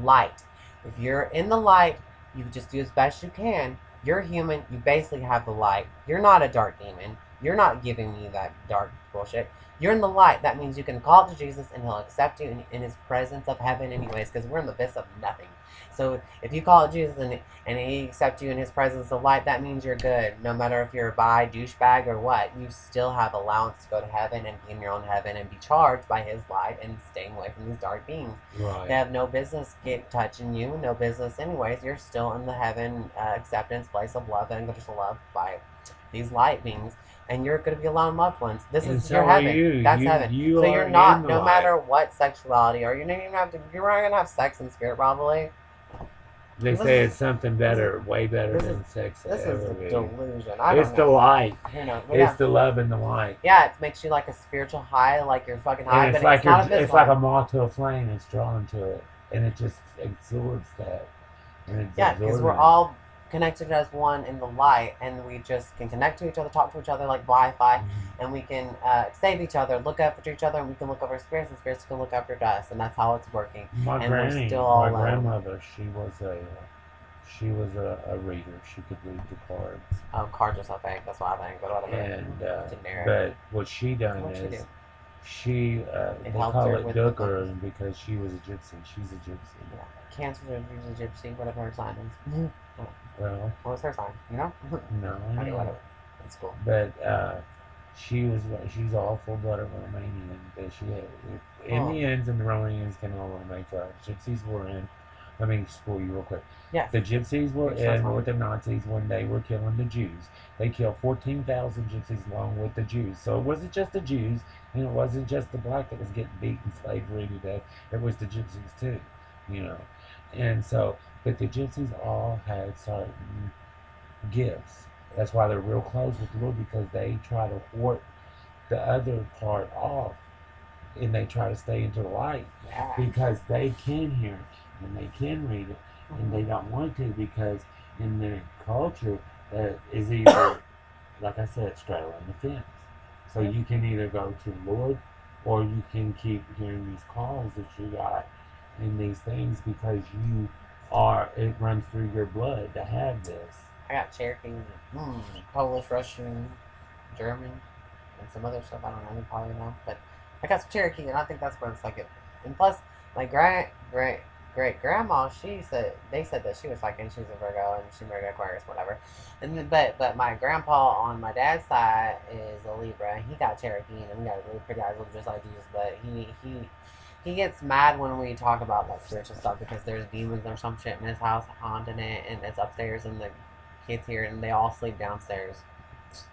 Speaker 2: light. If you're in the light, you just do as best you can. You're human. You basically have the light. You're not a dark demon. You're not giving me that dark bullshit. You're in the light. That means you can call to Jesus and he'll accept you in his presence of heaven anyways, because we're in the abyss of nothing. So if you call it Jesus and he accepts you in his presence of light, that means you're good. No matter if you're a bi, douchebag, or what, you still have allowance to go to heaven and be in your own heaven and be charged by his light and staying away from these dark beings.
Speaker 3: Right.
Speaker 2: They have no business touching you, no business anyways. You're still in the heaven acceptance place of love and unconditional love by these light beings. And you're going to be alone loved ones. This is your heaven. That's heaven. So you're not, no matter what sexuality, or you're not going to have sex in spirit probably.
Speaker 3: They say it's something better, way better than sex.
Speaker 2: This is a delusion.
Speaker 3: It's the light.
Speaker 2: It's
Speaker 3: the love and the light.
Speaker 2: Yeah, it makes you like a spiritual high, like you're fucking high,
Speaker 3: but
Speaker 2: it's not a physical.
Speaker 3: It's like a moth to a flame. It's drawn to it, and it just absorbs that.
Speaker 2: Yeah, because we're all connected as one in the light, and we just can connect to each other, talk to each other like Wi-Fi, and we can save each other, look after each other, and we can look over spirits, and spirits can look after us, and that's how it's working.
Speaker 3: My grandmother, she was a reader. She could read the cards.
Speaker 2: Oh, cards are so fake. That's what I think. But whatever.
Speaker 3: And but what she done is she they call it Dooker because she was a gypsy. She's a gypsy.
Speaker 2: Yeah, Cancer is a gypsy. Whatever her sign is.
Speaker 3: Well,
Speaker 2: what was her sign? You know?
Speaker 3: No.
Speaker 2: Okay, whatever. That's cool.
Speaker 3: But she's all full-blooded Romanian. But she had, Indians and the Romanians can all make love. Gypsies were in Let me spoil you real quick.
Speaker 2: Yes.
Speaker 3: The gypsies were
Speaker 2: Yes,
Speaker 3: in with the Nazis when they were killing the Jews. They killed 14,000 gypsies along with the Jews. So it wasn't just the Jews, and it wasn't just the black that was getting beaten, slavery to death. It was the gypsies too, you know. And so, but the gypsies all had certain gifts. That's why they're real close with the Lord, because they try to ward the other part off, and they try to stay into the light because they can hear it and they can read it, and they don't want to because in their culture that is either, like I said, straddling the fence. So you can either go to the Lord or you can keep hearing these calls that you got and these things because you are, it runs through your blood to have this.
Speaker 2: I got Cherokee, Polish, Russian, German, and some other stuff. I don't know, you probably know. But I got some Cherokee, and I think that's where it's like it. And plus, my great grandma, they said that she was like, and she's a Virgo, and she married Aquarius, whatever. And then, but my grandpa on my dad's side is a Libra, and he got Cherokee, and he got really pretty eyes, look just like Jesus. But he gets mad when we talk about that spiritual stuff because there's demons or some shit in his house haunting it, and it's upstairs, and the kids here, and they all sleep downstairs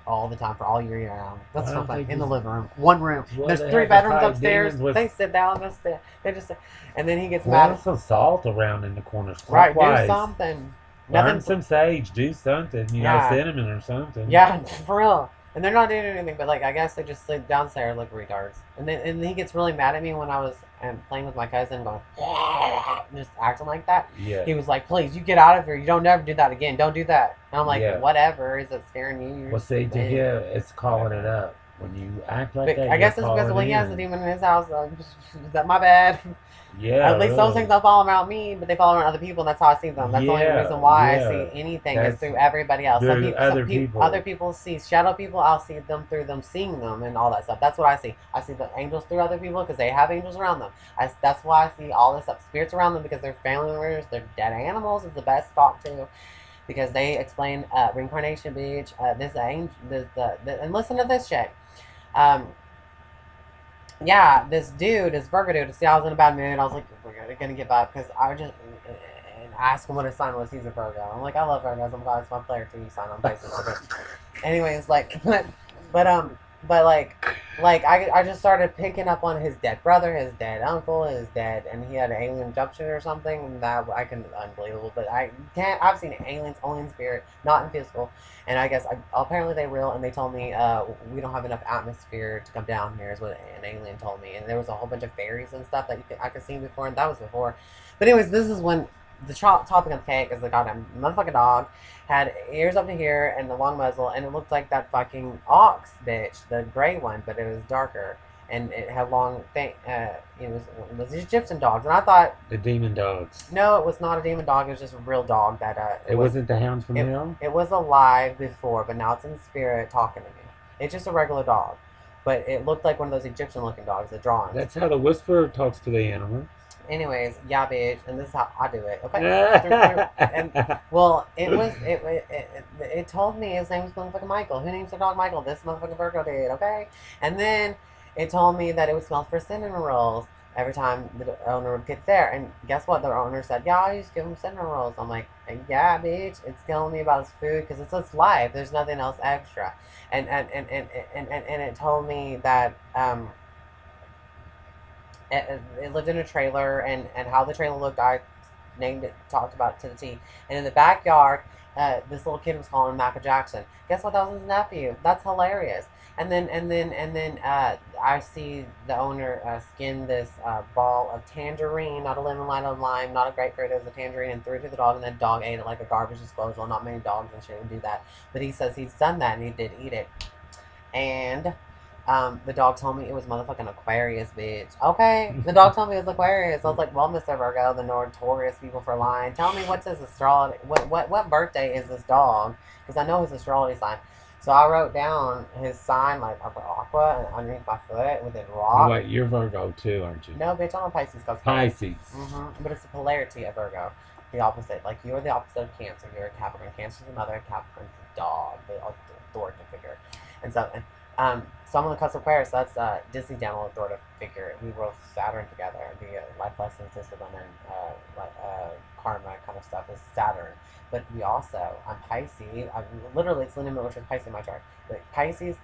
Speaker 2: all the time for all year round. That's so fun. In the living room, one room.
Speaker 3: Well,
Speaker 2: there's 3 bedrooms upstairs.
Speaker 3: With...
Speaker 2: They sit down. They just, and then he gets
Speaker 3: mad.
Speaker 2: mad.
Speaker 3: Some salt around in the corners.
Speaker 2: Right, do something.
Speaker 3: Burn some sage. Do something. You know, cinnamon or something.
Speaker 2: Yeah, for real. And they're not doing anything, but like I guess they just sleep downstairs like retards. And then he gets really mad at me when I was playing with my cousin, going just acting like that.
Speaker 3: Yeah.
Speaker 2: He was like, "Please, you get out of here. You don't never do that again. Don't do that." And I'm like, "Whatever. Is it scaring you?"
Speaker 3: Well, see, to him, it's calling it up. When you act like that,
Speaker 2: I guess it's because he has a demon in his house. Is that my bad?
Speaker 3: Yeah.
Speaker 2: At least those things don't follow around me, but they follow around other people, and that's how I see them. That's the only reason why I see anything is through everybody else. Other people see shadow people. I'll see them through them seeing them and all that stuff. That's what I see. I see the angels through other people because they have angels around them. That's why I see all this stuff, spirits around them, because they're family members. They're dead animals. Is the best to talk to. Because they explain reincarnation, bitch. And listen to this shit. Yeah, this Virgo dude, see, I was in a bad mood. I was like, we're gonna give up because I just and ask him what his sign was. He's a Virgo. I'm like, I love Virgos. I'm glad it's my player TV sign on Facebook. Anyways, like, but like I just started picking up on his dead brother, his dead uncle, his dead, and he had an alien abduction or something, and that unbelievable. But I've seen aliens only in spirit, not in physical, and I guess apparently they're real. And they told me we don't have enough atmosphere to come down here, is what an alien told me. And there was a whole bunch of fairies and stuff that I could see before, and that was before. But anyways, this is when the topic of the cake is the goddamn motherfucking dog had ears up to here and the long muzzle, and it looked like that fucking ox bitch, the gray one, but it was darker, and it had long thing. It was these Egyptian dogs, and I thought
Speaker 3: the demon dogs.
Speaker 2: No, it was not a demon dog. It was just a real dog that.
Speaker 3: It wasn't the hounds from hell.
Speaker 2: It was alive before, but now it's in spirit talking to me. It's just a regular dog, but it looked like one of those Egyptian-looking dogs, the drawings.
Speaker 3: That's how the whisperer talks to the animal.
Speaker 2: Anyways, yeah, bitch, and this is how I do it. Okay. And well, it told me his name was motherfucking Michael. Who names their dog Michael? This motherfucking Virgo did. Okay. And then it told me that it would smell for cinnamon rolls every time the owner would get there. And guess what? The owner said, "Yeah, I used to give him cinnamon rolls." I'm like, "Yeah, bitch, it's telling me about his food because it's his life. There's nothing else extra." And it told me that it lived in a trailer, and how the trailer looked, I named it, talked about it to the T. And in the backyard, this little kid was calling him Michael Jackson. Guess what? That was his nephew. That's hilarious. And then I see the owner skin this ball of tangerine, not a lemon, lime, not a grapefruit. It was a tangerine, and threw it to the dog, and then the dog ate it like a garbage disposal. Not many dogs and shit would do that, but he says he's done that, and he did eat it. And the dog told me it was motherfucking Aquarius, bitch. Okay? The dog told me it was Aquarius. I was like, well, Mr. Virgo, the notorious people for lying. Tell me what's his astrology, what birthday is this dog? Because I know his astrology sign. So I wrote down his sign, like, I put aqua and underneath my foot with it rock.
Speaker 3: Oh, wait, you're Virgo too, aren't you?
Speaker 2: No, bitch, I'm a Pisces.
Speaker 3: Pisces.
Speaker 2: But it's the polarity of Virgo. The opposite. Like, you're the opposite of Cancer. You're a Capricorn. Cancer's the mother, Capricorn's the dog, the authoritative figure. And so, So I'm on the cusp of Aquarius. So that's Disney download sort of figure. We rule Saturn together. The life lessons, discipline, and karma kind of stuff is Saturn. But we also, I'm Pisces. I'm literally, it's Luna, which is Pisces in my chart. But Pisces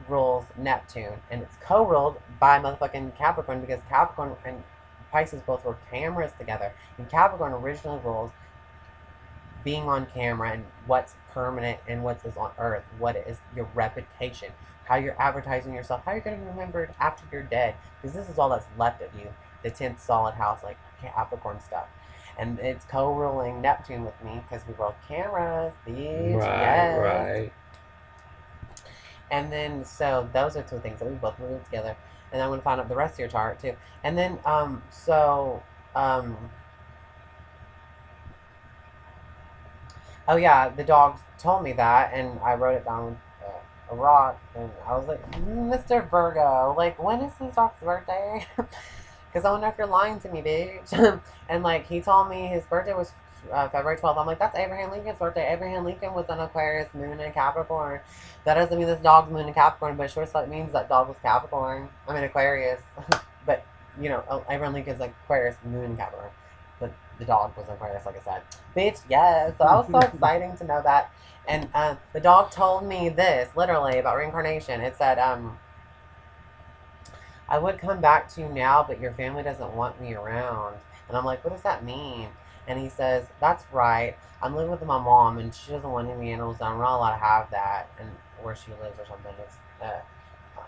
Speaker 2: rules Neptune, and it's co-ruled by motherfucking Capricorn, because Capricorn and Pisces both were cameras together. And Capricorn originally rules being on camera and what's permanent and what is on earth, what is your reputation, how you're advertising yourself, how you're going to be remembered after you're dead, because this is all that's left of you, the 10th solid house, like Capricorn stuff. And it's co-ruling Neptune with me because we both cameras, bitch.
Speaker 3: Right,
Speaker 2: yes.
Speaker 3: right.
Speaker 2: And then, so those are two things that we both moved together. And I'm going to find out the rest of your chart too. And then, oh yeah, the dog told me that, and I wrote it down with a rock, and I was like, Mr. Virgo, like, when is this dog's birthday? Because I wonder if you're lying to me, bitch. And like, he told me his birthday was February 12th. I'm like, that's Abraham Lincoln's birthday. Abraham Lincoln was an Aquarius, moon in Capricorn. That doesn't mean this dog's moon in Capricorn, but it sure as fuck means that dog was Capricorn. I mean, Aquarius. But, you know, Abraham Lincoln's like Aquarius, moon in Capricorn. But the dog was Aquarius, like I said. Bitch, yes. So I was so exciting to know that. And the dog told me this, literally, about reincarnation. It said, I would come back to you now, but your family doesn't want me around. And I'm like, what does that mean? And he says, that's right. I'm living with my mom, and she doesn't want any animals. I'm not allowed to have that, and where she lives or something. It's,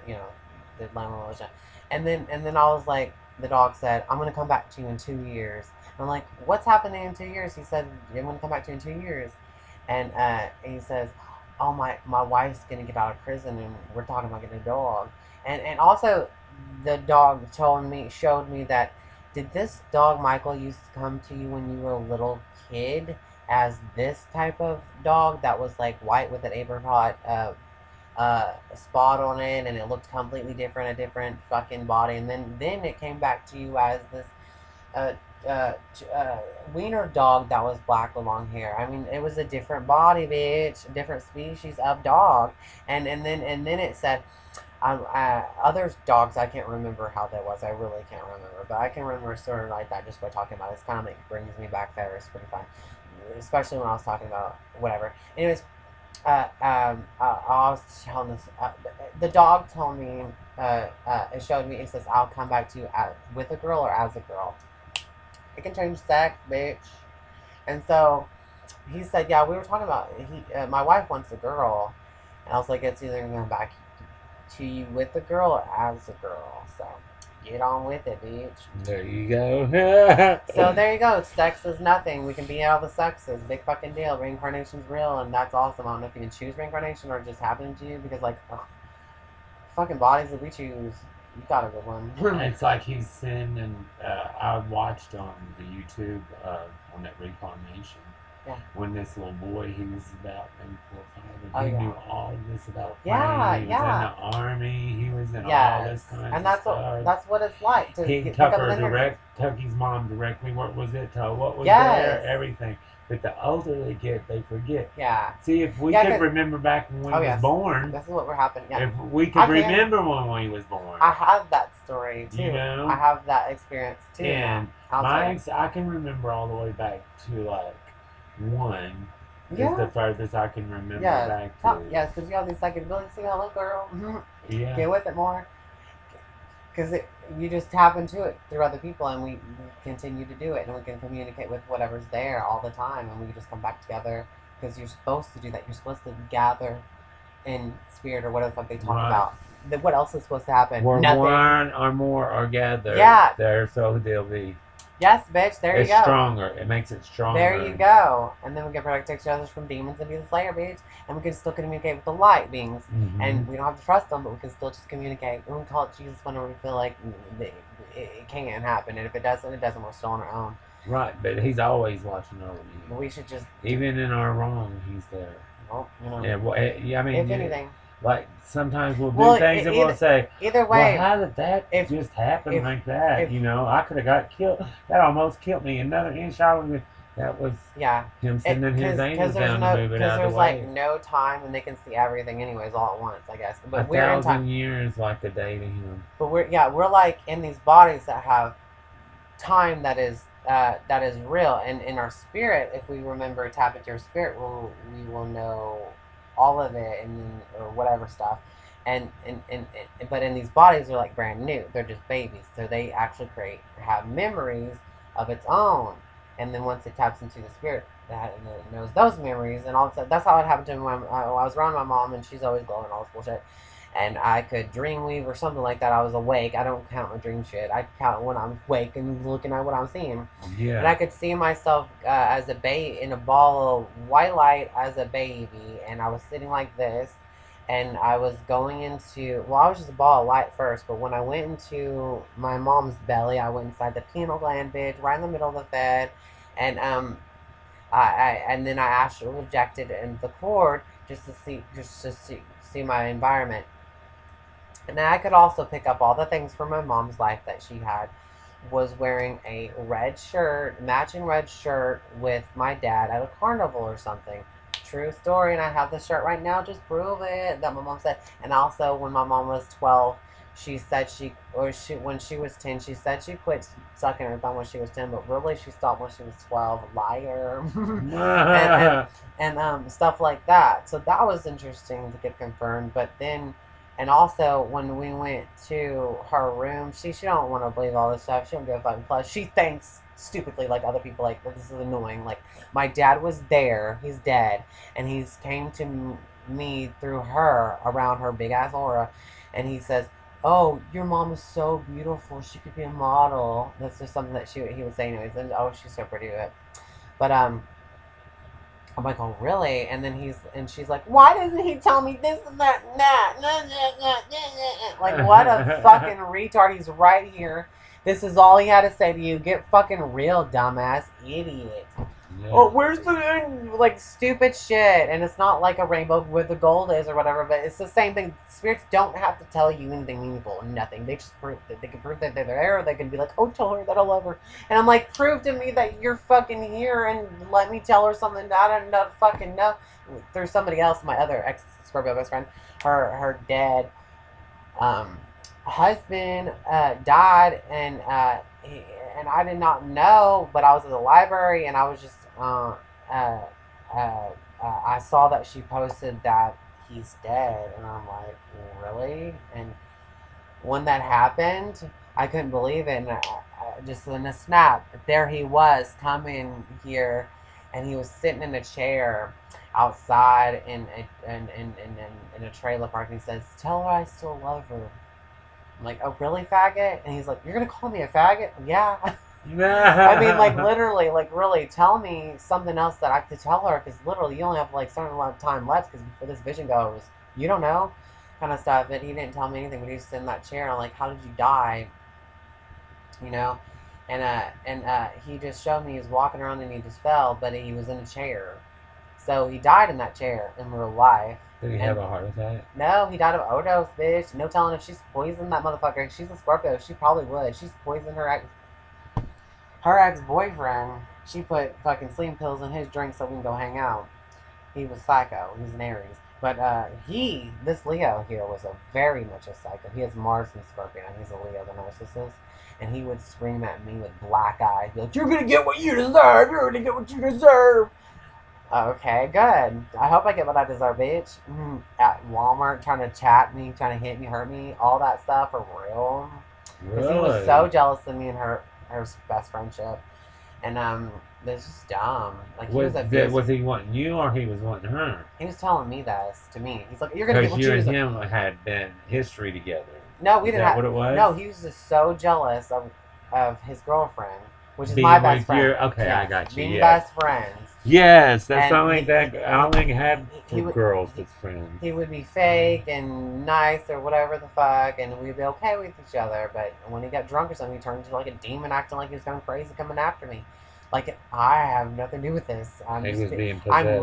Speaker 2: you know, the land religion. And then I was like, the dog said, I'm going to come back to you in 2 years. I'm like, what's happening in 2 years? He said, I'm going to come back to you in 2 years. And he says, oh, my wife's going to get out of prison, and we're talking about getting a dog. And also, the dog showed me that, did this dog, Michael, used to come to you when you were a little kid as this type of dog that was like white with an apricot spot on it, and it looked completely different, a different fucking body, and then it came back to you as this wiener dog that was black with long hair. I mean, it was a different body, bitch, a different species of dog. And then it said, other dogs, I can't remember how that was. I really can't remember. But I can remember a story like that just by talking about it. It's kind of like brings me back there. It's pretty fun. Especially when I was talking about whatever. Anyways, I was telling this. The dog told me, it showed me, it says, I'll come back to you with a girl or as a girl. It can change sex, bitch. And so he said, yeah, we were talking about, my wife wants a girl. And I was like, it's either going to come back to you with a girl or as a girl. So get on with it, bitch.
Speaker 3: There you go.
Speaker 2: So there you go. Sex is nothing. We can be all the sexes. Big fucking deal. Reincarnation's real, and that's awesome. I don't know if you can choose reincarnation or just happen to you, because like, fucking bodies that we choose. You got a good one.
Speaker 3: It's like he's sending, I watched on the YouTube on that reincarnation.
Speaker 2: Yeah.
Speaker 3: When this little boy, he was about maybe 4 or 5, and
Speaker 2: Oh,
Speaker 3: he
Speaker 2: yeah.
Speaker 3: knew all this about
Speaker 2: Yeah,
Speaker 3: planes. He was
Speaker 2: yeah.
Speaker 3: in the army. He was in all
Speaker 2: Yes.
Speaker 3: this kind
Speaker 2: And
Speaker 3: of
Speaker 2: that's
Speaker 3: stuff.
Speaker 2: that's what it's like to
Speaker 3: He
Speaker 2: pick
Speaker 3: took
Speaker 2: up
Speaker 3: her
Speaker 2: linear.
Speaker 3: took his mom directly. What was it? What was
Speaker 2: Yes.
Speaker 3: there? Everything. But the older they get, they forget.
Speaker 2: Yeah.
Speaker 3: See, if we
Speaker 2: Yeah,
Speaker 3: could
Speaker 2: 'cause-
Speaker 3: remember back when we was
Speaker 2: yes.
Speaker 3: born,
Speaker 2: This is what we're happening. Yeah.
Speaker 3: if we
Speaker 2: I
Speaker 3: could
Speaker 2: can.
Speaker 3: remember when we was born,
Speaker 2: I have that story too.
Speaker 3: you know?
Speaker 2: I have that experience too.
Speaker 3: And
Speaker 2: I'll tell you.
Speaker 3: I can remember all the way back to like 1.
Speaker 2: Yeah.
Speaker 3: Is the furthest I can remember
Speaker 2: Yes.
Speaker 3: back
Speaker 2: Top,
Speaker 3: to.
Speaker 2: yes, because you have these psychedelics. See, hello, girl.
Speaker 3: Yeah.
Speaker 2: Get with it more. Because you just tap into it through other people, and we continue to do it, and we can communicate with whatever's there all the time, and we just come back together, because you're supposed to do that. You're supposed to gather in spirit, or whatever the fuck they talk
Speaker 3: Right.
Speaker 2: about. What else is supposed to happen?
Speaker 3: Where
Speaker 2: Nothing.
Speaker 3: one or more are gathered,
Speaker 2: Yeah.
Speaker 3: there so they'll be.
Speaker 2: Yes, bitch. There
Speaker 3: It's
Speaker 2: you go.
Speaker 3: stronger. It makes it stronger.
Speaker 2: There you go. And then we can protect each other from demons and be the slayer, bitch. And we can still communicate with the light beings.
Speaker 3: Mhm.
Speaker 2: And we don't have to trust them, but we can still just communicate. And we can call it Jesus whenever we feel like it can happen. And if it doesn't, it doesn't. We're still on our own.
Speaker 3: Right, but he's always watching over
Speaker 2: But
Speaker 3: you.
Speaker 2: we should just,
Speaker 3: Even in our wrong, he's there.
Speaker 2: well, you know,
Speaker 3: Yeah, well, I mean,
Speaker 2: if anything.
Speaker 3: like sometimes we'll do
Speaker 2: Well,
Speaker 3: things and we'll
Speaker 2: either-
Speaker 3: say,
Speaker 2: Either way,
Speaker 3: well, how did that
Speaker 2: if-
Speaker 3: just happen
Speaker 2: if-
Speaker 3: like that?
Speaker 2: if-
Speaker 3: You know, I could have got killed. That almost killed me. Another inch, I would have That was
Speaker 2: Yeah.
Speaker 3: him sending his angels down to move it out of
Speaker 2: there's
Speaker 3: the
Speaker 2: like
Speaker 3: way.
Speaker 2: no time and they can see everything anyways all at once, I guess. But
Speaker 3: A
Speaker 2: we're in time.
Speaker 3: 1,000 years like a day to him.
Speaker 2: But we're like in these bodies that have time that is real, and in our spirit, if we remember tap into your spirit, we will know all of it or whatever stuff. And but in these bodies they're like brand new. They're just babies. So they actually have memories of its own. And then once it taps into the spirit, and it knows those memories, and all of a sudden, that's how it happened to me when I was around my mom, and she's always glowing all this bullshit. And I could dream weave or something like that. I was awake. I don't count my dream shit. I count when I'm awake and looking at what I'm seeing.
Speaker 3: Yeah.
Speaker 2: And I could see myself as a baby in a ball of white light as a baby, and I was sitting like this, and I was going into, well, I was just a ball of light first, but when I went into my mom's belly, I went inside the pineal gland, bitch, right in the middle of the bed, and and then I astral projected in the cord just to see my environment. And I could also pick up all the things from my mom's life that she was wearing a red shirt, matching red shirt with my dad at a carnival or something. True story, and I have the shirt right now, just prove it, that my mom said. And also, when my mom was 12, she said when she was 10, she said she quit sucking her thumb when she was 10, but really she stopped when she was 12. Liar. and stuff like that. So that was interesting to get confirmed. But then, and also when we went to her room, she don't want to believe all this stuff. She don't give a fucking plus. She thinks stupidly like other people, like, this is annoying. Like, my dad was there, he's dead, and he's came to me through her, around her big ass aura, and he says, oh, your mom is so beautiful, she could be a model. That's just something that he would say anyways. And oh, she's so pretty. But I'm like, oh, really? And then she's like, why doesn't he tell me this and that and that? Like, what a fucking retard. He's right here. This is all he had to say to you. Get fucking real, dumbass idiot. Yeah. Oh, where's the, like, stupid shit? And it's not like a rainbow where the gold is or whatever, but it's the same thing. Spirits don't have to tell you anything meaningful or nothing. They just prove that they can prove that they're there, or they can be like, oh, tell her that I love her. And I'm like, prove to me that you're fucking here and let me tell her something that I don't fucking know. There's somebody else, my other ex-Scorpio best friend, her dead husband died, and I did not know, but I was at the library, and I was just I saw that she posted that he's dead, and I'm like, really? And when that happened, I couldn't believe it, and I just in a snap, there he was coming here, and he was sitting in a chair outside in a trailer park, and he says, tell her I still love her. I'm like, oh, really, faggot? And he's like, you're going to call me a faggot? Yeah. I mean, like, literally, like, really, tell me something else that I could tell her, because literally, you only have, like, a certain amount of time left, because before this vision goes, you don't know, kind of stuff. But he didn't tell me anything, but he was in that chair, and I'm like, how did you die? You know? And he just showed me he was walking around, and he just fell, but he was in a chair. So he died in that chair in real life.
Speaker 3: Did he have a heart attack?
Speaker 2: No, he died of overdose, bitch. No telling if she's poisoned that motherfucker. She's a Scorpio. She probably would. She's poisoned her ex-boyfriend. She put fucking sleeping pills in his drink so we can go hang out. He was psycho. He's an Aries. But this Leo here was very much a psycho. He has Mars in Scorpio, and he's a Leo, the narcissist. And he would scream at me with black eyes. Be like, you're gonna get what you deserve! You're gonna get what you deserve! Okay, good. I hope I get what I deserve, bitch. At Walmart, trying to chat me, trying to hit me, hurt me, all that stuff for real. Because he was so jealous of me and her best friendship. And it's just dumb. Like,
Speaker 3: was he wanting you, or he was wanting her?
Speaker 2: He was telling me this to me. He's like, you're gonna get what you deserve.
Speaker 3: Because you and him had been history together.
Speaker 2: No, we didn't have.
Speaker 3: What it was?
Speaker 2: No, he was just so jealous of his girlfriend, which is my best friend.
Speaker 3: Okay, yeah, I got you.
Speaker 2: Being best friends.
Speaker 3: Yes, that's something that I only had girls as friends.
Speaker 2: He would be fake and nice or whatever the fuck, and we'd be okay with each other. But when he got drunk or something, he turned into like a demon, acting like he was going crazy, coming after me. Like, I have nothing to do with this. I'm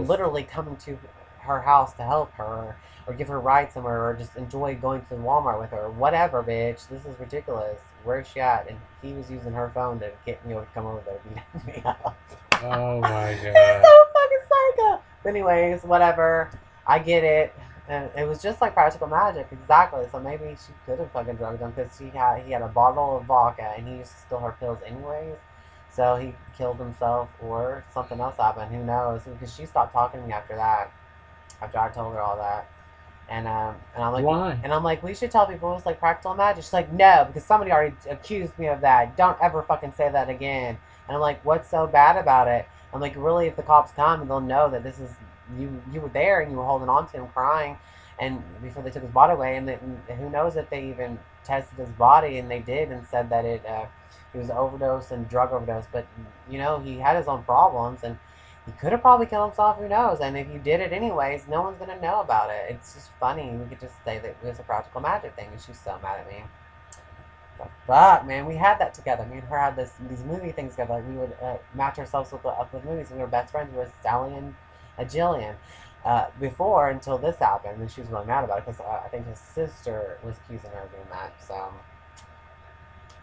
Speaker 2: literally coming to her house to help her, or give her a ride somewhere, or just enjoy going to Walmart with her, or whatever, bitch. This is ridiculous. Where's she at? And he was using her phone to get me to come over there to beat me up.
Speaker 3: Oh my
Speaker 2: He's
Speaker 3: god.
Speaker 2: so fucking psycho. But anyways, whatever. I get it. And it was just like practical magic, exactly. So maybe she could have fucking drugged him because he had a bottle of vodka and he used to steal her pills anyways. So he killed himself or something else happened. Who knows? Because she stopped talking to me after that. After I told her all that. And I'm like,
Speaker 3: Why?
Speaker 2: and I'm like, we should tell people it's like practical magic. She's like, no, because somebody already accused me of that. Don't ever fucking say that again. And I'm like, what's so bad about it? I'm like, really, if the cops come, they'll know that this is you were there and you were holding on to him, crying, and before they took his body away. And who knows if they even tested his body, and they did, and said that he was overdose and drug overdose. But you know, he had his own problems and. He could have probably killed himself, who knows? And if you did it anyways, no one's going to know about it. It's just funny. We could just say that it was a practical magic thing, and she's so mad at me. But fuck, man, we had that together. Me and her had these movie things together. Like, we would match ourselves up with movies. We were best friends with Sally and Jillian before, until this happened. And she was really mad about it because I think his sister was accusing her of doing that. So,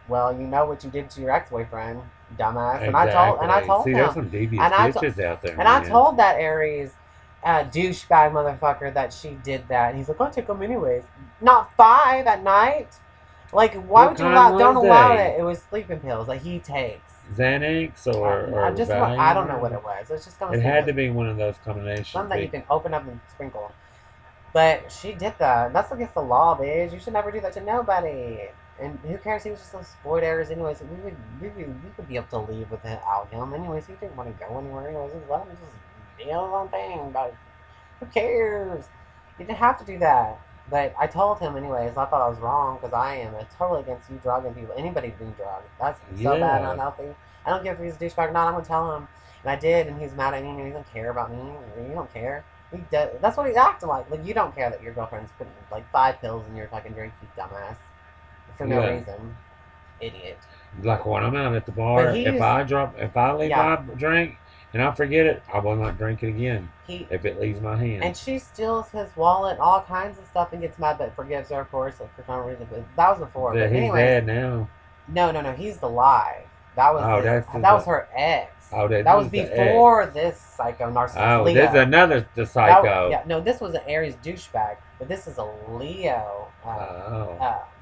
Speaker 2: well, you know what you did to your ex-boyfriend, dumbass.
Speaker 3: Exactly.
Speaker 2: And I told
Speaker 3: See,
Speaker 2: him.
Speaker 3: there's some devious
Speaker 2: And I
Speaker 3: bitches out there.
Speaker 2: And
Speaker 3: man.
Speaker 2: I told that Aries douchebag motherfucker that she did that. And he's like, I'll take them anyways. Not 5 at night. Like, why
Speaker 3: What
Speaker 2: would you
Speaker 3: kind
Speaker 2: don't
Speaker 3: was
Speaker 2: allow
Speaker 3: they?
Speaker 2: it? It was sleeping pills that he takes.
Speaker 3: Xanax or
Speaker 2: I just
Speaker 3: Valium?
Speaker 2: I don't know what it was. It's just
Speaker 3: It had to be one of those combinations.
Speaker 2: something that you can open up and sprinkle. But she did that. That's against the law, bitch. You should never do that to nobody. And who cares? He was just a spoiled Aries anyways. We would be able to leave without him anyways. He didn't want to go anywhere anyways. Just let him just do his own thing. But who cares? You didn't have to do that. But I told him anyways. I thought I was wrong because I am totally against you drugging people. Anybody being drugged. That's so bad and unhealthy. I don't care if he's a douchebag or not. I'm going to tell him. And I did, and he's mad at me, and he doesn't care about me. You don't care. He does. That's what he's acting like. Like, you don't care that your girlfriend's putting like 5 pills in your fucking drink, you dumbass. For no reason. Idiot.
Speaker 3: Like when I'm out at the bar, if I leave my drink and I forget it, I will not drink it again. If it leaves my hand.
Speaker 2: And she steals his wallet, all kinds of stuff, and gets mad, but forgives her, of course, for some reason. But that was before.
Speaker 3: But he's dead now.
Speaker 2: No. He's alive. That was her ex.
Speaker 3: Oh,
Speaker 2: that was before this psycho narcissist.
Speaker 3: Oh, this is another psycho.
Speaker 2: This was an Aries douchebag, but this is a Leo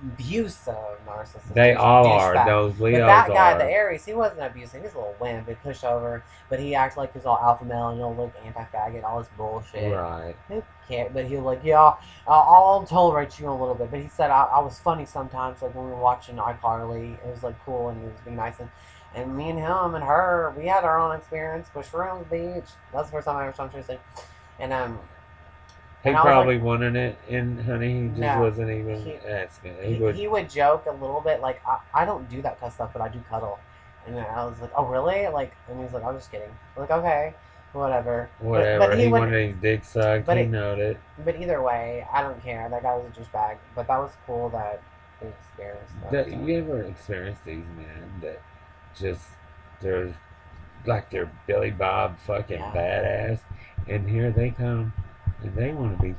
Speaker 2: abusive narcissist.
Speaker 3: They all
Speaker 2: douchebag.
Speaker 3: are. Those Leos
Speaker 2: but that guy,
Speaker 3: are.
Speaker 2: the Aries, he wasn't abusive. He was a little wimp. He pushed over, but he acted like he was all alpha male and look anti-faggot, all this bullshit.
Speaker 3: Right.
Speaker 2: Who cares? But he was like, yeah, I'll tolerate you a little bit. But he said I was funny sometimes, like when we were watching iCarly. It was like cool, and he was being nice. And me and him and her, we had our own experience. Push around the beach. That's the first time I ever saw him seriously. And
Speaker 3: he probably wanted it, and honey, he just wasn't even asking.
Speaker 2: He would joke a little bit, like I don't do that kind of stuff, but I do cuddle. And I was like, oh really? Like, and he's like, I'm just kidding. I'm like, okay, whatever.
Speaker 3: But he wanted his dick sucked. He knowed it.
Speaker 2: But either way, I don't care. That guy was a douchebag. But that was cool that he experienced that.
Speaker 3: You ever experienced these men that just they're Billy Bob fucking badass, and here they come and they want to be